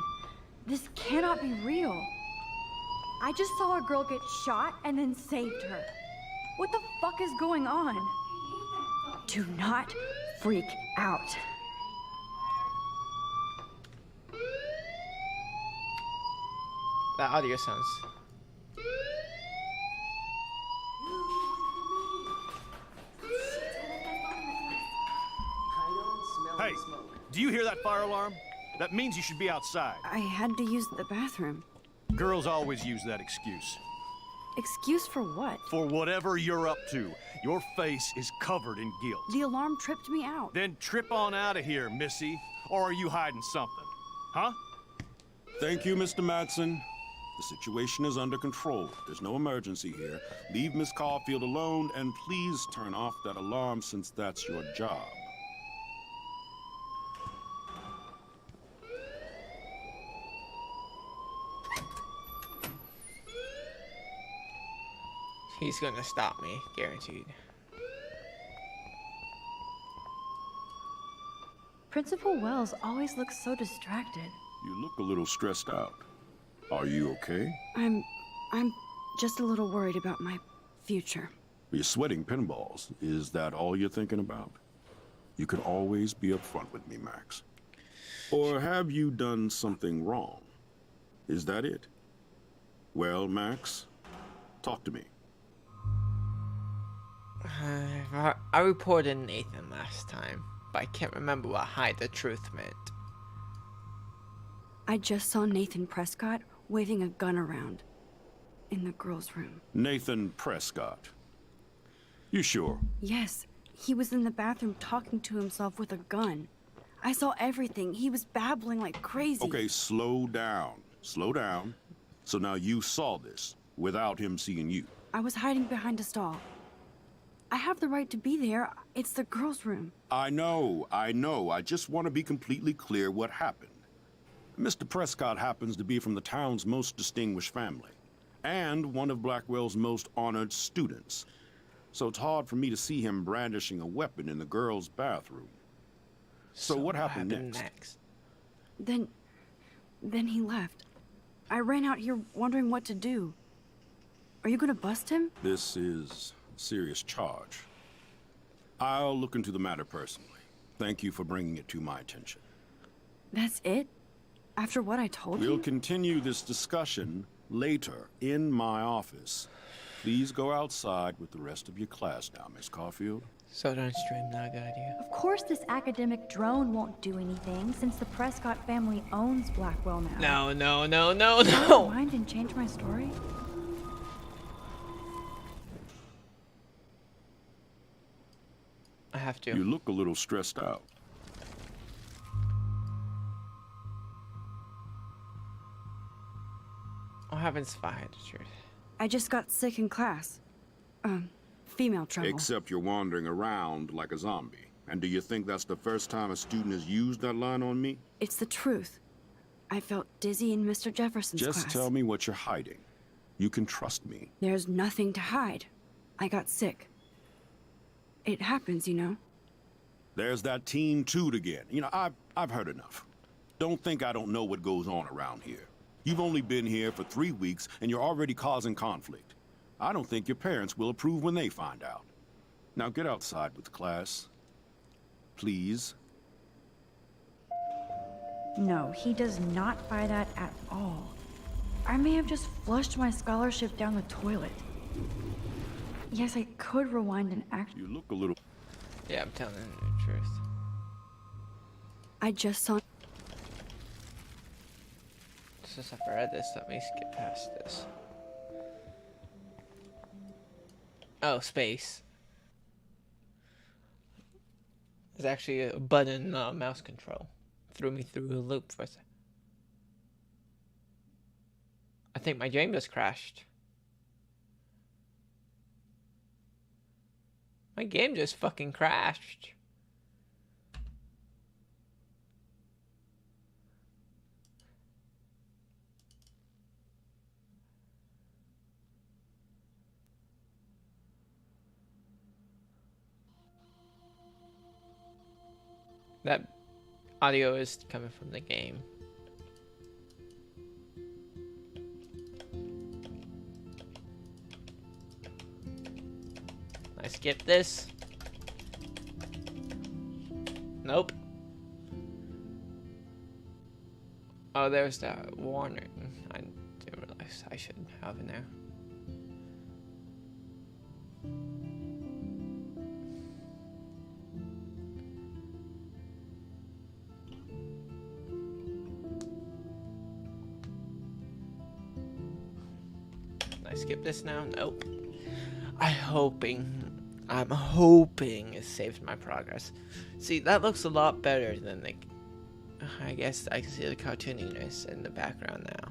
This cannot be real. I just saw a girl get shot and then saved her. What the fuck is going on? Do not freak out. That audio sounds. Hey, do you hear that fire alarm? That means you should be outside. I had to use the bathroom. Girls always use that excuse. Excuse for what? For whatever you're up to, your face is covered in guilt. The alarm tripped me out. Then trip on out of here, Missy. Or are you hiding something? Huh? Thank you, Mr. Madsen. The situation is under control. There's no emergency here. Leave Miss Caulfield alone, and please turn off that alarm since that's your job. He's gonna stop me, guaranteed. Principal Wells always looks so distracted. You look a little stressed out. Are you okay? I'm just a little worried about my future. You're sweating pinballs. Is that all you're thinking about? You can always be upfront with me, Max. Or have you done something wrong? Is that it? Well, Max, talk to me. I reported Nathan last time, but I can't remember what hide the truth meant. I just saw Nathan Prescott waving a gun around in the girls' room. Nathan Prescott. You sure? Yes, he was in the bathroom talking to himself with a gun. I saw everything. He was babbling like crazy. Okay, slow down. Slow down. So now you saw this without him seeing you. I was hiding behind a stall. I have the right to be there. It's the girls' room. I know. I just want to be completely clear what happened. Mr. Prescott happens to be from the town's most distinguished family, and one of Blackwell's most honored students. So it's hard for me to see him brandishing a weapon in the girls' bathroom. So what happened next? Then he left. I ran out here wondering what to do. Are you gonna bust him? This is a serious charge. I'll look into the matter personally. Thank you for bringing it to my attention. That's it? After what I told you? We'll continue this discussion later in my office. Please go outside with the rest of your class now, Miss Caulfield. So don't stream, not a good idea. Of course this academic drone won't do anything since the Prescott family owns Blackwell now. No. Mind and change my story? I have to. You look a little stressed out. I haven't survived the truth. I just got sick in class. Female trouble. Except you're wandering around like a zombie. And do you think that's the first time a student has used that line on me? It's the truth. I felt dizzy in Mr. Jefferson's class. Just tell me what you're hiding. You can trust me. There's nothing to hide. I got sick. It happens, you know. There's that Team Toot again. You know, I've heard enough. Don't think I don't know what goes on around here. You've only been here for 3 weeks, and you're already causing conflict. I don't think your parents will approve when they find out. Now get outside with the class. Please. No, he does not buy that at all. I may have just flushed my scholarship down the toilet. Yes, I could rewind and act. You look a little... Yeah, I'm telling the truth. I just saw... Since I've read this, let me skip past this. Oh, space. There's actually a button mouse control. Threw me through a loop for a second. I think my game just crashed. My game just fucking crashed. That audio is coming from the game. I skip this. Nope. Oh, there's that warning. I didn't realize I should have it now. Can I skip this now? Nope. I'm hoping it saves my progress. See, that looks a lot better than the... I guess I can see the cartooniness in the background now.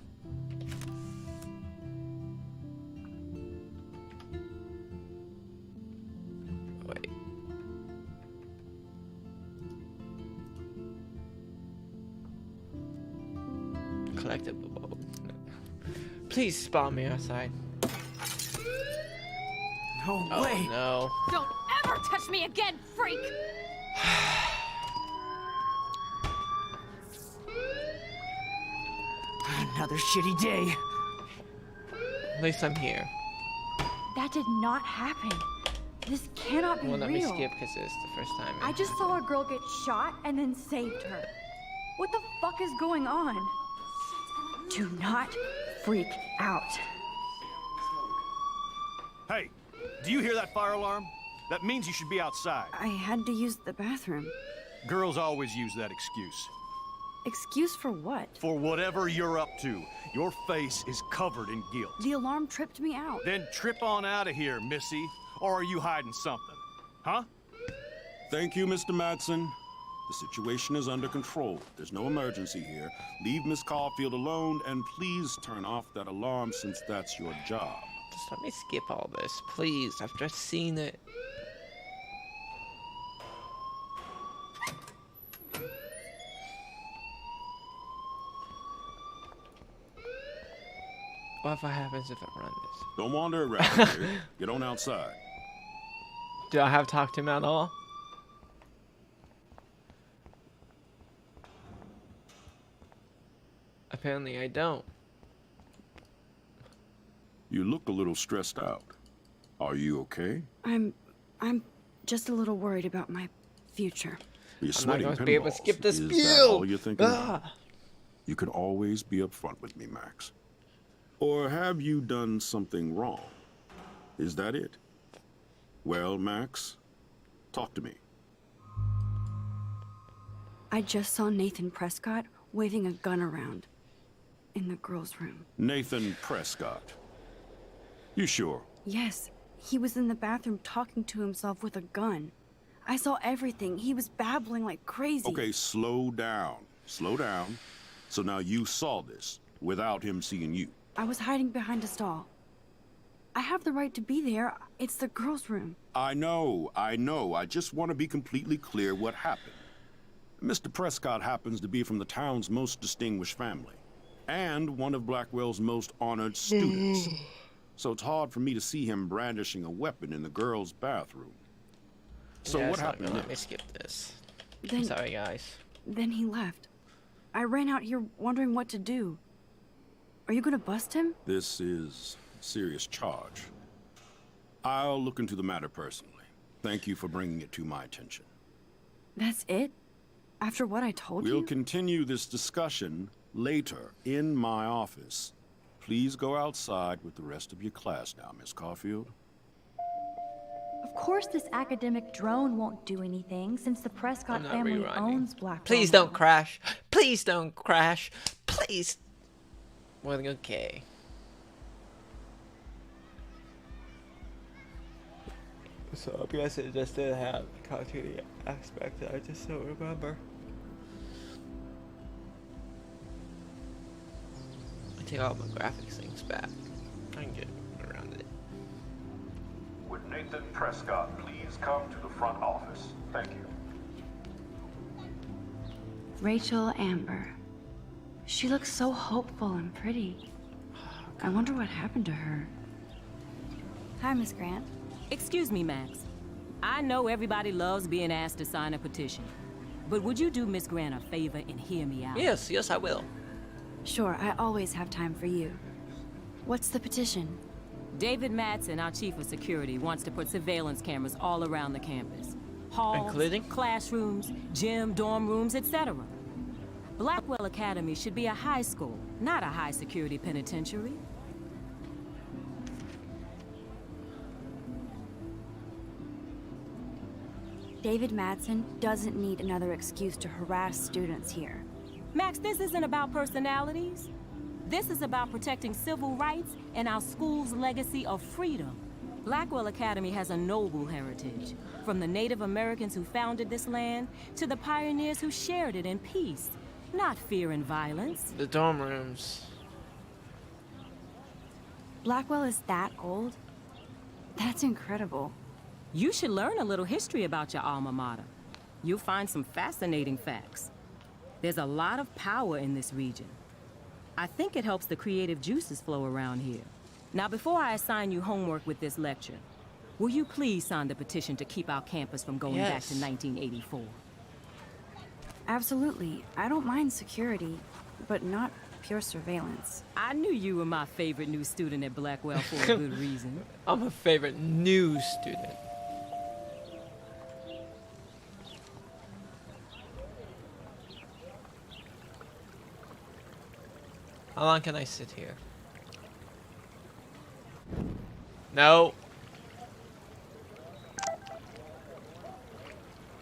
respectable. Please spawn me outside. No way. Oh, no. Don't ever touch me again, freak! Another shitty day. At least I'm here. That did not happen. This cannot be Well, let me real. skip because it's the first time. I just saw a girl get shot and then saved her. What the fuck is going on? Do not freak out. Hey, do you hear that fire alarm? That means you should be outside. I had to use the bathroom. Girls always use that excuse. Excuse for what? For whatever you're up to, your face is covered in guilt. The alarm tripped me out. Then trip on out of here, Missy. Or are you hiding something? Huh? Thank you, Mr. Madsen. The situation is under control. There's no emergency here. Leave Miss Caulfield alone, and please turn off that alarm since that's your job. Just let me skip all this, please. I've just seen it. What happens if I run this? Don't wander around here. Get on outside. Do I have to talk to him at all? Apparently I don't. You look a little stressed out. Are you okay? I'm just a little worried about my future. You're I'm not sweating going to be able to pinballs. skip this Is that spiel. all you're thinking about? Ah. You can always be upfront with me, Max. Or have you done something wrong? Is that it? Well, Max, talk to me. I just saw Nathan Prescott waving a gun around in the girls' room. Nathan Prescott. You sure? Yes, he was in the bathroom talking to himself with a gun. I saw everything. He was babbling like crazy. Okay, slow down. Slow down. So now you saw this without him seeing you. I was hiding behind a stall. I have the right to be there. It's the girls' room. I know. I just want to be completely clear what happened. Mr. Prescott happens to be from the town's most distinguished family, and one of Blackwell's most honored students. So it's hard for me to see him brandishing a weapon in the girls' bathroom. So Yeah, what it's not happened gonna let me next? skip this. Then, Sorry, guys. then he left. I ran out here wondering what to do. Are you gonna bust him? This is a serious charge. I'll look into the matter personally. Thank you for bringing it to my attention. That's it? After what I told We'll you? continue this discussion later in my office. Please go outside with the rest of your class now, Miss Caulfield. Of course this academic drone won't do anything since the Prescott I'm not family rerunning. owns Blackwell. Please don't crash. Please don't crash. Please. Well, okay. So I guess it just didn't have the cartoony aspect that I just don't remember. I take all my graphics things back. I can get around it. Would Nathan Prescott please come to the front office? Thank you. Rachel Amber. She looks so hopeful and pretty. I wonder what happened to her. Hi, Miss Grant. Excuse me, Max. I know everybody loves being asked to sign a petition. But would you do Miss Grant a favor and hear me out? Yes, yes, I will. Sure, I always have time for you. What's the petition? David Madsen, our chief of security, wants to put surveillance cameras all around the campus. Halls, Including? classrooms, gym, dorm rooms, etc. Blackwell Academy should be a high school, not a high-security penitentiary. David Madsen doesn't need another excuse to harass students here. Max, this isn't about personalities. This is about protecting civil rights and our school's legacy of freedom. Blackwell Academy has a noble heritage, from the Native Americans who founded this land to the pioneers who shared it in peace, not fear and violence. The dorm rooms. Blackwell is that old? That's incredible. You should learn a little history about your alma mater. You'll find some fascinating facts. There's a lot of power in this region. I think it helps the creative juices flow around here. Now, before I assign you homework with this lecture, will you please sign the petition to keep our campus from going back to 1984? Absolutely. I don't mind security, but not pure surveillance. I knew you were my favorite new student at Blackwell for a good reason. I'm a favorite new student. How long can I sit here? No.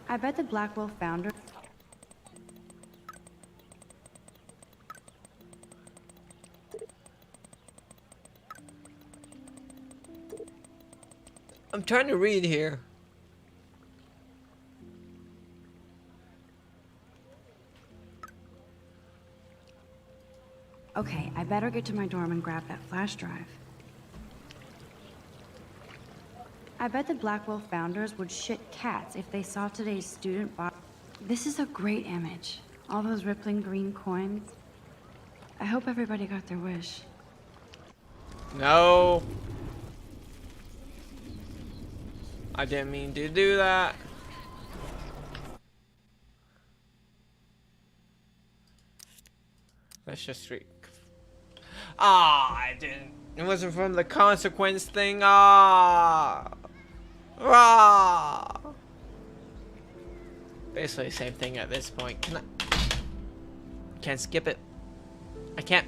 I bet the Blackwell founder... I'm trying to read here. Okay, I better get to my dorm and grab that flash drive. I bet the Blackwell founders would shit cats if they saw today's student body. This is a great image. All those rippling green coins. I hope everybody got their wish. No. I didn't mean to do that. Let's just read. Ah, I didn't. It wasn't from the consequence thing. Ah. Ah. Basically the same thing at this point. Can I? Can't skip it. I can't.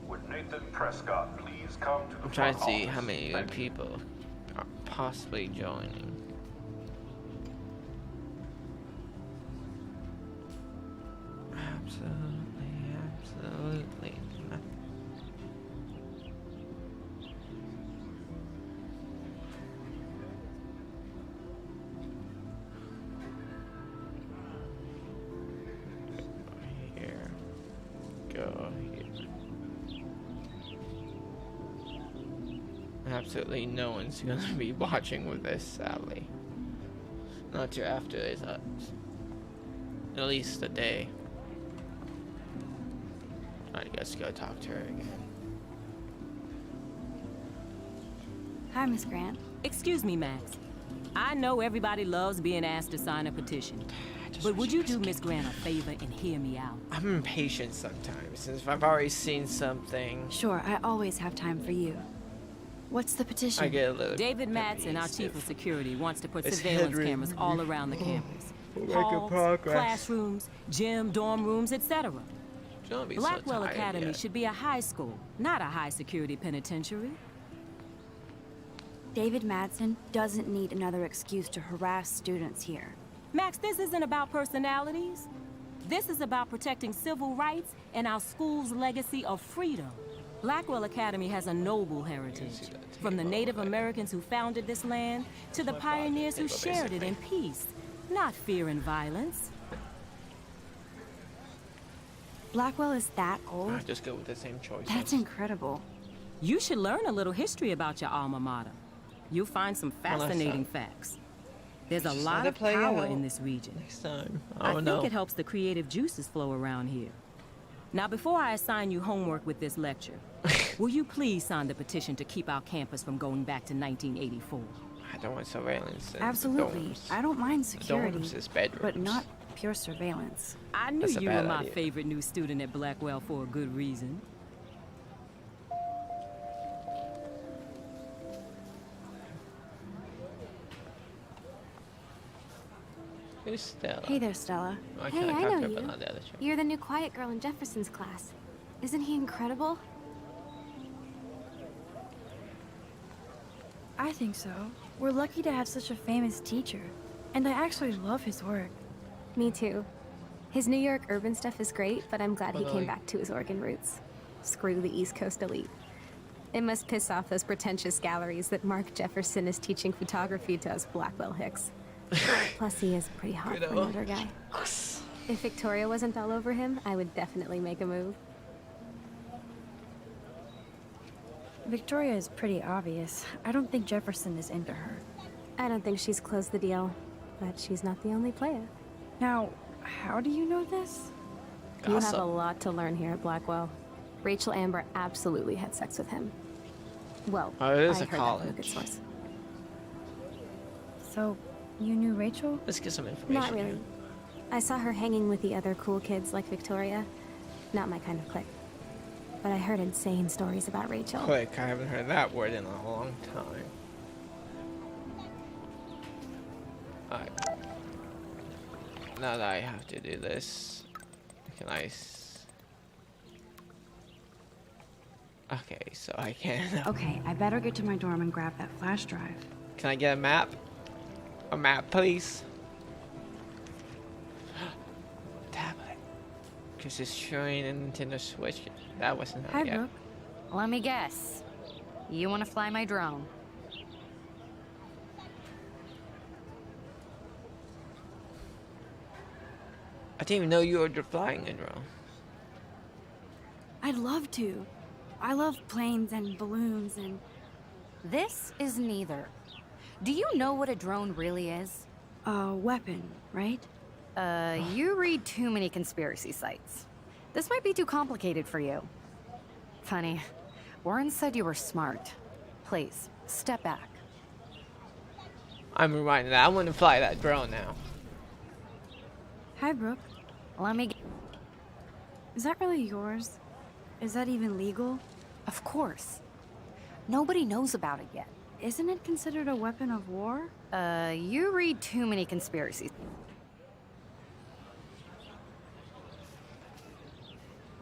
Would Nathan Prescott please come to the I'm trying to front see office? how many Thank you. people are possibly joining. Absolutely nothing. Here. Go here. Absolutely no one's gonna be watching with this, sadly. Not till after this, at least a day. I guess go talk to her again. Hi, Miss Grant. Excuse me, Max. I know everybody loves being asked to sign a petition. But would you do Miss Grant a favor and hear me out? I'm impatient sometimes, since I've already seen something. Sure, I always have time for you. What's the petition? I get a little David Madsen, our chief of security, wants to put surveillance hindering cameras all around the campus. We're making Halls, progress. classrooms, gym, dorm rooms, etc. Don't be Blackwell so tired Academy yet. should be a high school, not a high-security penitentiary. David Madsen doesn't need another excuse to harass students here. Max, this isn't about personalities. This is about protecting civil rights and our school's legacy of freedom. Blackwell Academy has a noble heritage, from the Native Americans who founded this land to the pioneers who shared it in peace, not fear and violence. Blackwell is that old? I just go with the same choice. That's incredible. You should learn a little history about your alma mater. You'll find some Well, that's fascinating not- facts. There's a Just lot let of it play power out in this region. Next time. I Oh think no. it helps the creative juices flow around here. Now, before I assign you homework with this lecture, will you please sign the petition to keep our campus from going back to 1984? I don't want surveillance. in Absolutely. dorms. I don't mind security, Dorms is bedrooms. but not pure surveillance. I knew That's a you were bad my idea. favorite new student at Blackwell for a good reason. Who's Stella? Hey there, Stella. I Hey, kinda I talked know to her, you. but not the other chick. You're the new quiet girl in Jefferson's class. Isn't he incredible? I think so. We're lucky to have such a famous teacher. And I actually love his work. Me too. His New York urban stuff is great, but I'm glad he But, came like- back to his Oregon roots. Screw the East Coast elite. It must piss off those pretentious galleries that Mark Jefferson is teaching photography to us Blackwell hicks. Plus, he is pretty hot for an older guy. If Victoria wasn't all over him, I would definitely make a move. Victoria is pretty obvious. I don't think Jefferson is into her. I don't think she's closed the deal, but she's not the only player. Now, how do you know this? You have Gossip. a lot to learn here at Blackwell. Rachel Amber absolutely had sex with him. Well, Oh, it is I a heard that from a college. good source. So, you knew Rachel? Let's get some information. Not really. here. I saw her hanging with the other cool kids like Victoria. Not my kind of clique. But I heard insane stories about Rachel. Quick, I haven't heard that word in a long time. Alright. Now that I have to do this, can I? Okay, so I can. Okay, I better get to my dorm and grab that flash drive. Can I get a map? A map, please. Tablet. Because it's showing a Nintendo Switch. That wasn't Hi, out yet. Brooke. Let me guess. You want to fly my drone? I didn't even know you were flying a drone. I'd love to. I love planes and balloons and... This is neither. Do you know what a drone really is? a weapon, right? You read too many conspiracy sites. This might be too complicated for you. Funny. Warren said you were smart. Please, step back. I'm reminded that I want to fly that drone now. Hi, Brooke. Let me Is that really yours? Is that even legal? Of course. Nobody knows about it yet. Isn't it considered a weapon of war? You read too many conspiracies.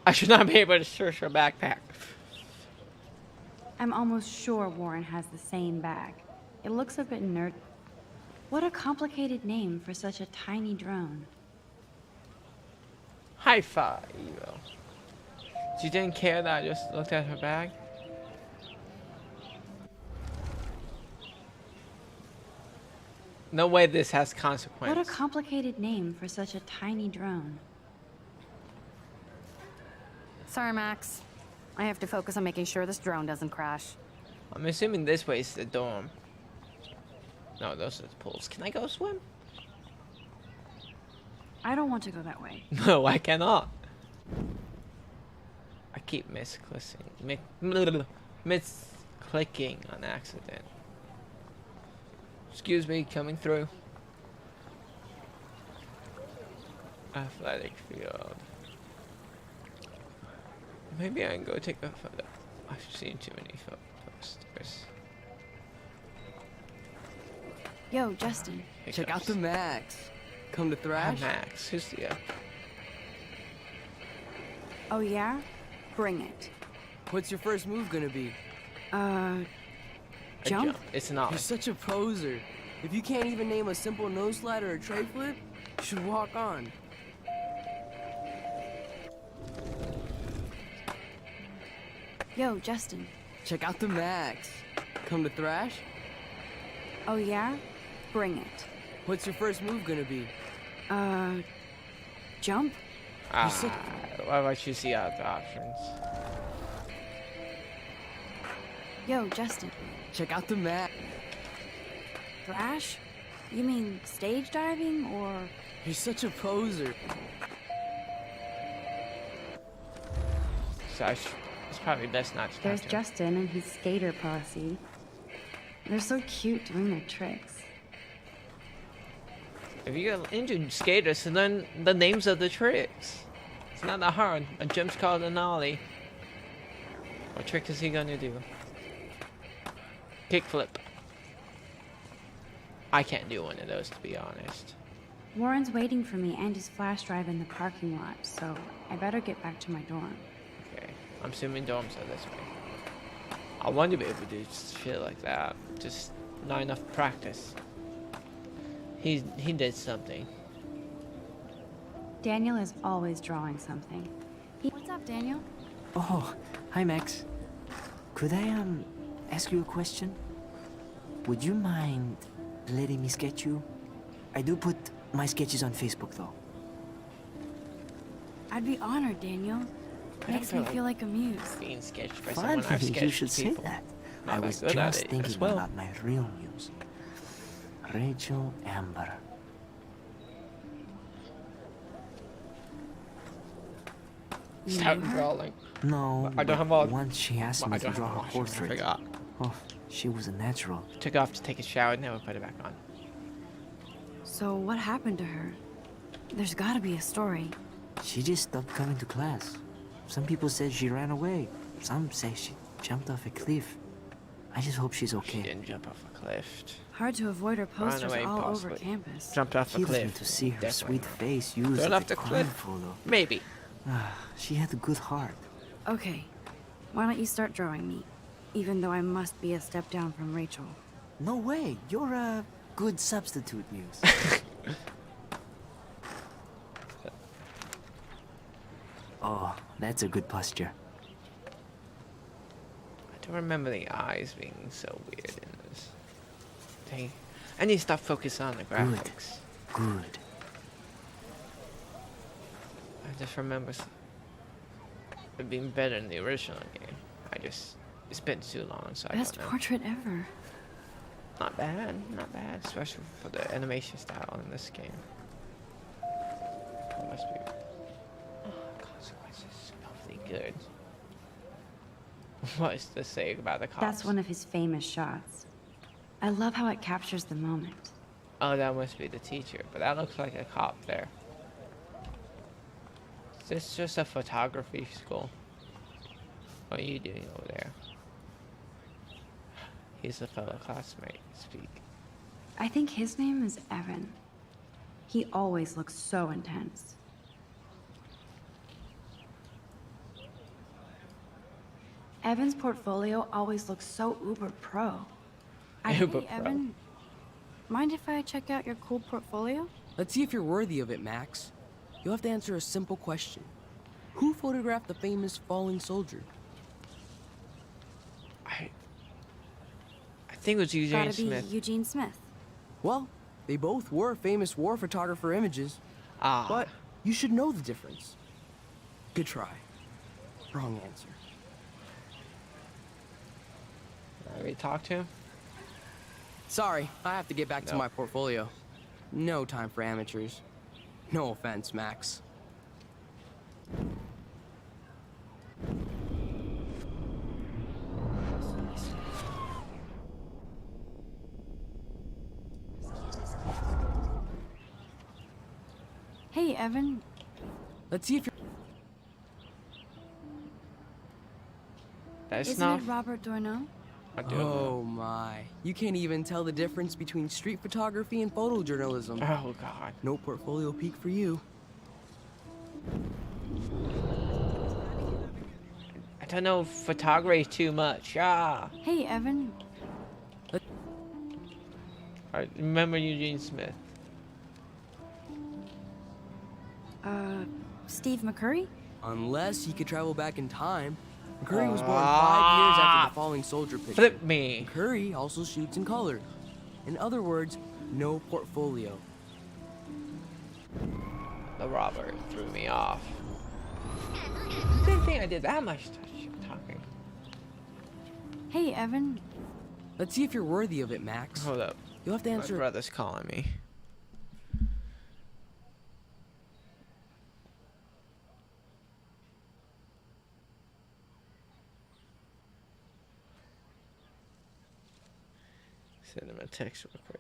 I should not be able to search her backpack. I'm almost sure Warren has the same bag. It looks a bit nerd. What a complicated name for such a tiny drone. High five, Evo. She didn't care that I just looked at her bag. No way this has consequence. What a complicated name for such a tiny drone. Sorry, Max. I have to focus on making sure this drone doesn't crash. I'm assuming this way is the dorm. No, those are the pools. Can I go swim? I don't want to go that way. No, I cannot. I keep misclicking on accident. Excuse me, coming through. Athletic field. Maybe I can go take a photo. I've seen too many posters. Yo, Justin. Here Check out goes. the Max. Come to thrash? Max. Who's the Oh, yeah? Bring it. What's your first move gonna be? a Jump? It's not. You're such a poser. If you can't even name a simple nose slide or a tray flip, you should walk on. Yo, Justin. Check out the Max. Come to thrash? Oh, yeah? Bring it. What's your first move gonna be? Jump? Why about you see other options? Yo, Justin. Check out the Max. Thrash? You mean stage diving or... You're such a poser. So it's probably best not to There's talk to him. Justin and his skater posse. They're so cute doing their tricks. If you get into skaters, learn the names of the tricks. It's not that hard. A jump's called an ollie. What trick is he gonna do? Kickflip. I can't do one of those, to be honest. Warren's waiting for me and his flash drive in the parking lot, so I better get back to my dorm. Okay, I'm assuming dorms are this way. I want to be able to do shit like that. Just not enough practice. He did something. Daniel is always drawing something. What's up, Daniel? Oh, hi Max. Could I ask you a question? Would you mind letting me sketch you? I do put my sketches on Facebook though. I'd be honored, Daniel. Makes me feel like a muse. Being sketched by Fun, someone I've sketched you should people. say that. Not I that was good at just it thinking as well. about my real muse, Rachel Amber. Start drawing. No, I don't but have all. once she asked me I to don't have draw a a washroom, I portrait. forgot. Oh, she was a natural. Took off to take a shower, never put it back on. So what happened to her? There's gotta be a story. She just stopped coming to class. Some people said she ran away. Some say she jumped off a cliff. I just hope she's She okay. didn't jump off a cliff. Hard to avoid her Ran posters away, all possibly. over campus. Jumped off a Kills me cliff. to see her Definitely sweet not. face used Fell as off a the crime cliff? photo. Maybe. She had a good heart. Okay, why don't you start drawing me? Even though I must be a step down from Rachel. No way, you're a good substitute, Muse. Oh, that's a good posture. I don't remember the eyes being so weird in this. Dang. I need to stop focusing on the graphics. Good. I just remember it being better in the original game. It's been too long, so I Best don't know. portrait ever. Not bad, not bad, especially for the animation style in this game. It must be. Oh, consequences, awfully good. What is to say about the cops? That's one of his famous shots. I love how it captures the moment. Oh, that must be the teacher, but that looks like a cop there. Is this just a photography school? What are you doing over there? He's a fellow classmate. Speak. I think his name is Evan. He always looks so intense. Evan's portfolio always looks so uber pro. Uber Hey, pro. Evan, mind if I check out your cool portfolio? Let's see if you're worthy of it, Max. You'll have to answer a simple question. Who photographed the famous falling soldier? I think it was Eugene Gotta be Smith. Eugene Smith. Well, they both were famous war photographer images. Ah. But you should know the difference. Good try. Wrong answer. We talked to him? Sorry, I have to get back to No. my portfolio. No time for amateurs. No offense, Max. Hey, Evan. Let's see if you're... That's Isn't not. it Robert Doisneau? I don't know. Oh my. You can't even tell the difference between street photography and photojournalism. Oh God. No portfolio peak for you. I don't know photography too much. Ah. Hey, Evan. I remember Eugene Smith. Steve McCurry? Unless he could travel back in time. McCurry was born 5 years after the falling soldier picture. Flip me. McCurry also shoots in color. In other words, no portfolio. The robber threw me off. Didn't think I did that much talking. Hey, Evan. Let's see if you're worthy of it, Max. Hold up. You'll have to My answer... brother's calling me. Send him a text real quick.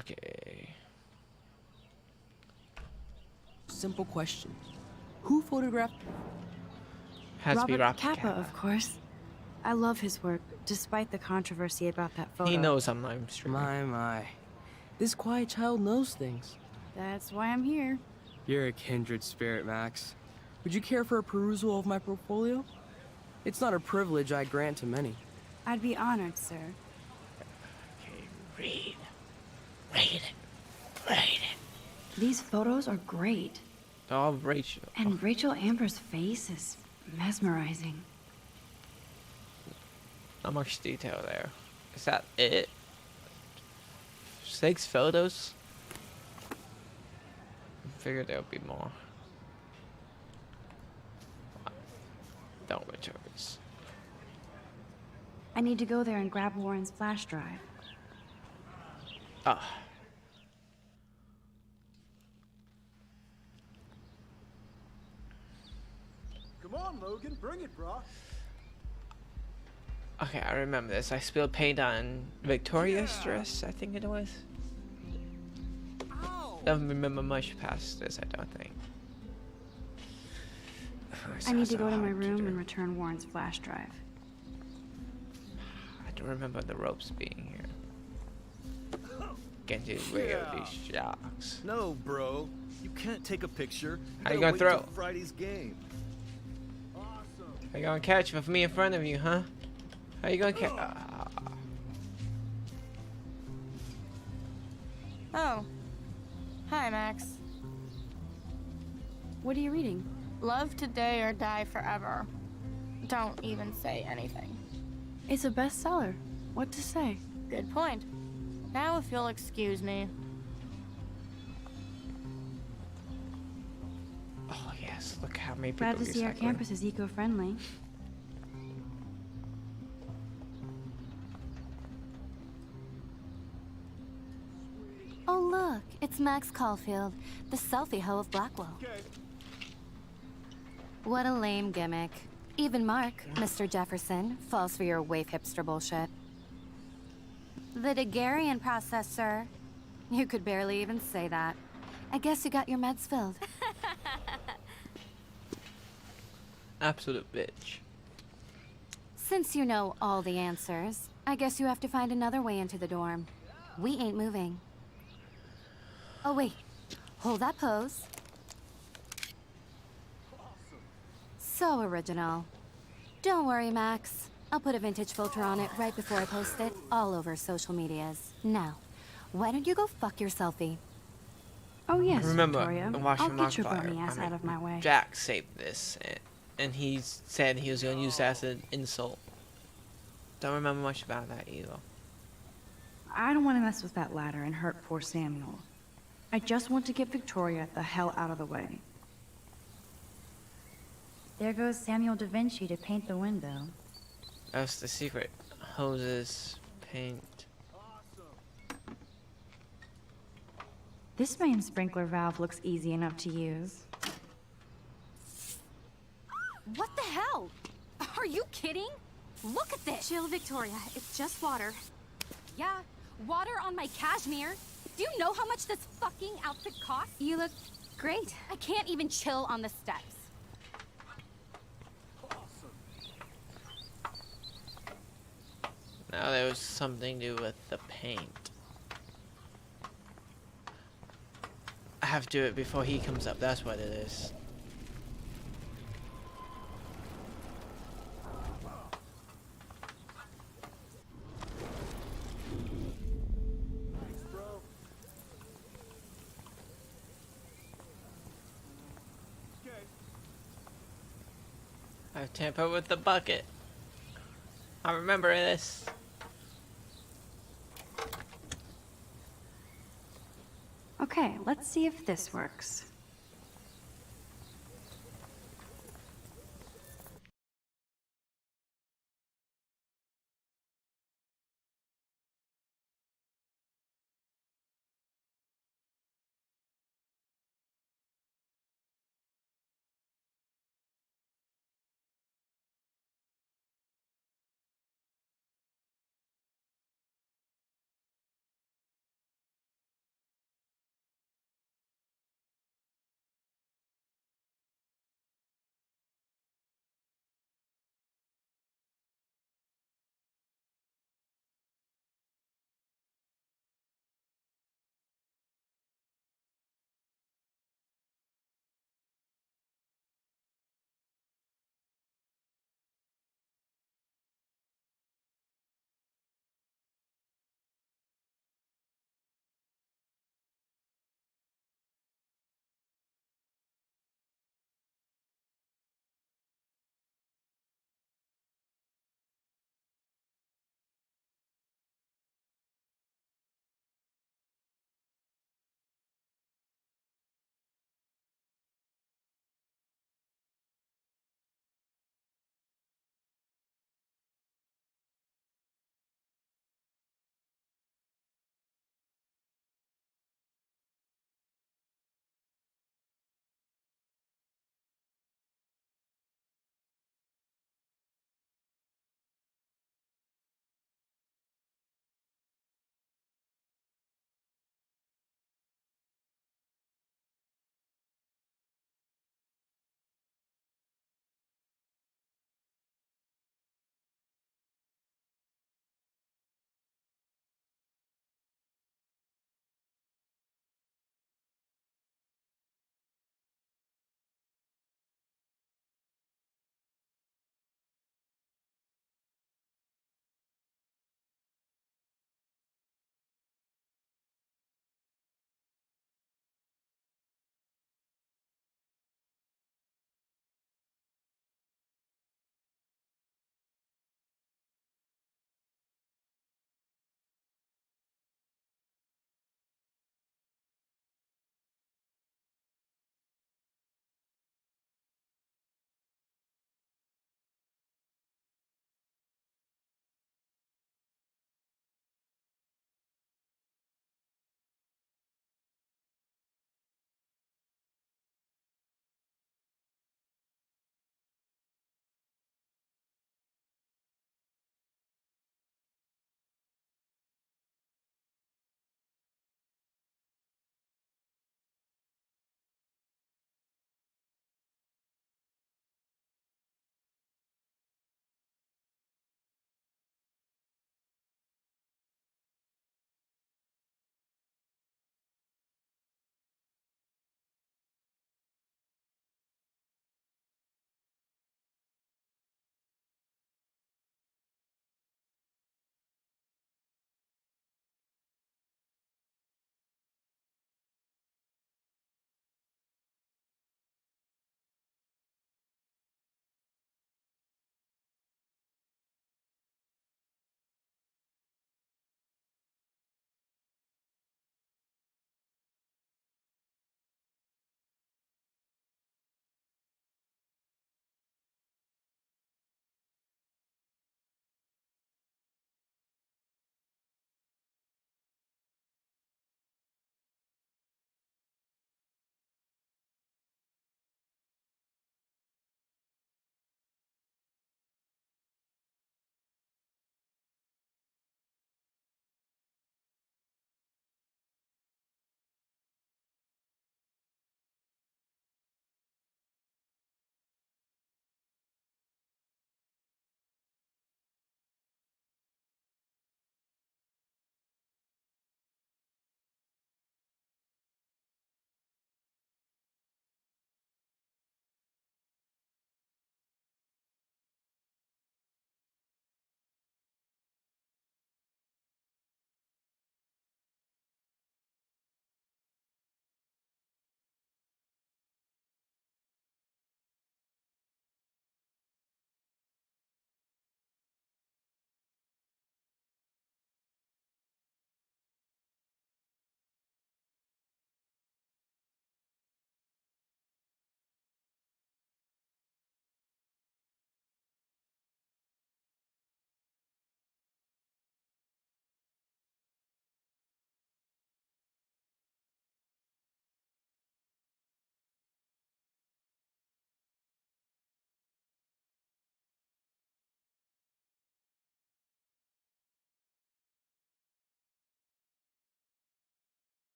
Okay. Simple question. Who photographed... Has to be Robert Kappa, of course. I love his work, despite the controversy about that photo. He knows I'm live streaming. My. This quiet child knows things. That's why I'm here. You're a kindred spirit, Max. Would you care for a perusal of my portfolio? It's not a privilege I grant to many. I'd be honored, sir. Okay, read it. These photos are great. Oh, Rachel. And Rachel Amber's face is mesmerizing. Not much detail there. Is that it? 6 photos? I figured there would be more. dormitories. I need to go there and grab Warren's flash drive. Ah. Come on, Logan, bring it, brah. Okay, I remember this. I spilled paint on Victoria's dress, I think it was. Don't remember much past this, I don't think. I need to go to my room and return Warren's flash drive. I don't remember the ropes being here. Can't do rid of these shocks. No, bro. You can't take a picture. How you gonna throw? Friday's game. How you gonna catch with me in front of you, huh? How you gonna catch? Oh. Hi, Max. What are you reading? Love today or die forever. Don't even say anything. It's a bestseller. What to say? Good point. Now if you'll excuse me. Oh yes, look how many people Glad to see our recycling. campus is eco-friendly. Oh, look, it's Max Caulfield, the selfie hoe of Blackwell. What a lame gimmick. Even Mark, Mr. Jefferson, falls for your waif hipster bullshit. The Daguerrean process, sir. You could barely even say that. I guess you got your meds filled. Absolute bitch. Since you know all the answers, I guess you have to find another way into the dorm. We ain't moving. Oh, wait. Hold that pose. So original. Don't worry, Max. I'll put a vintage filter on it right before I post it all over social medias. Now, why don't you go fuck your selfie? Oh yes, Remember, Victoria. watching I'll get your Markiplier. bony ass out of my way. Jack saved this, and he said he was gonna use that as an insult. Don't remember much about that either. I don't want to mess with that ladder and hurt poor Samuel. I just want to get Victoria the hell out of the way. There goes Samuel da Vinci to paint the window. That's the secret. Hoses, paint. This main sprinkler valve looks easy enough to use. What the hell? Are you kidding? Look at this! Chill, Victoria. It's just water. Yeah, water on my cashmere. Do you know how much this fucking outfit costs? You look great. I can't even chill on the steps. Now there was something to do with the paint. I have to do it before he comes up, that's what it is. I've tampered with the bucket. I remember this. Okay, let's see if this works.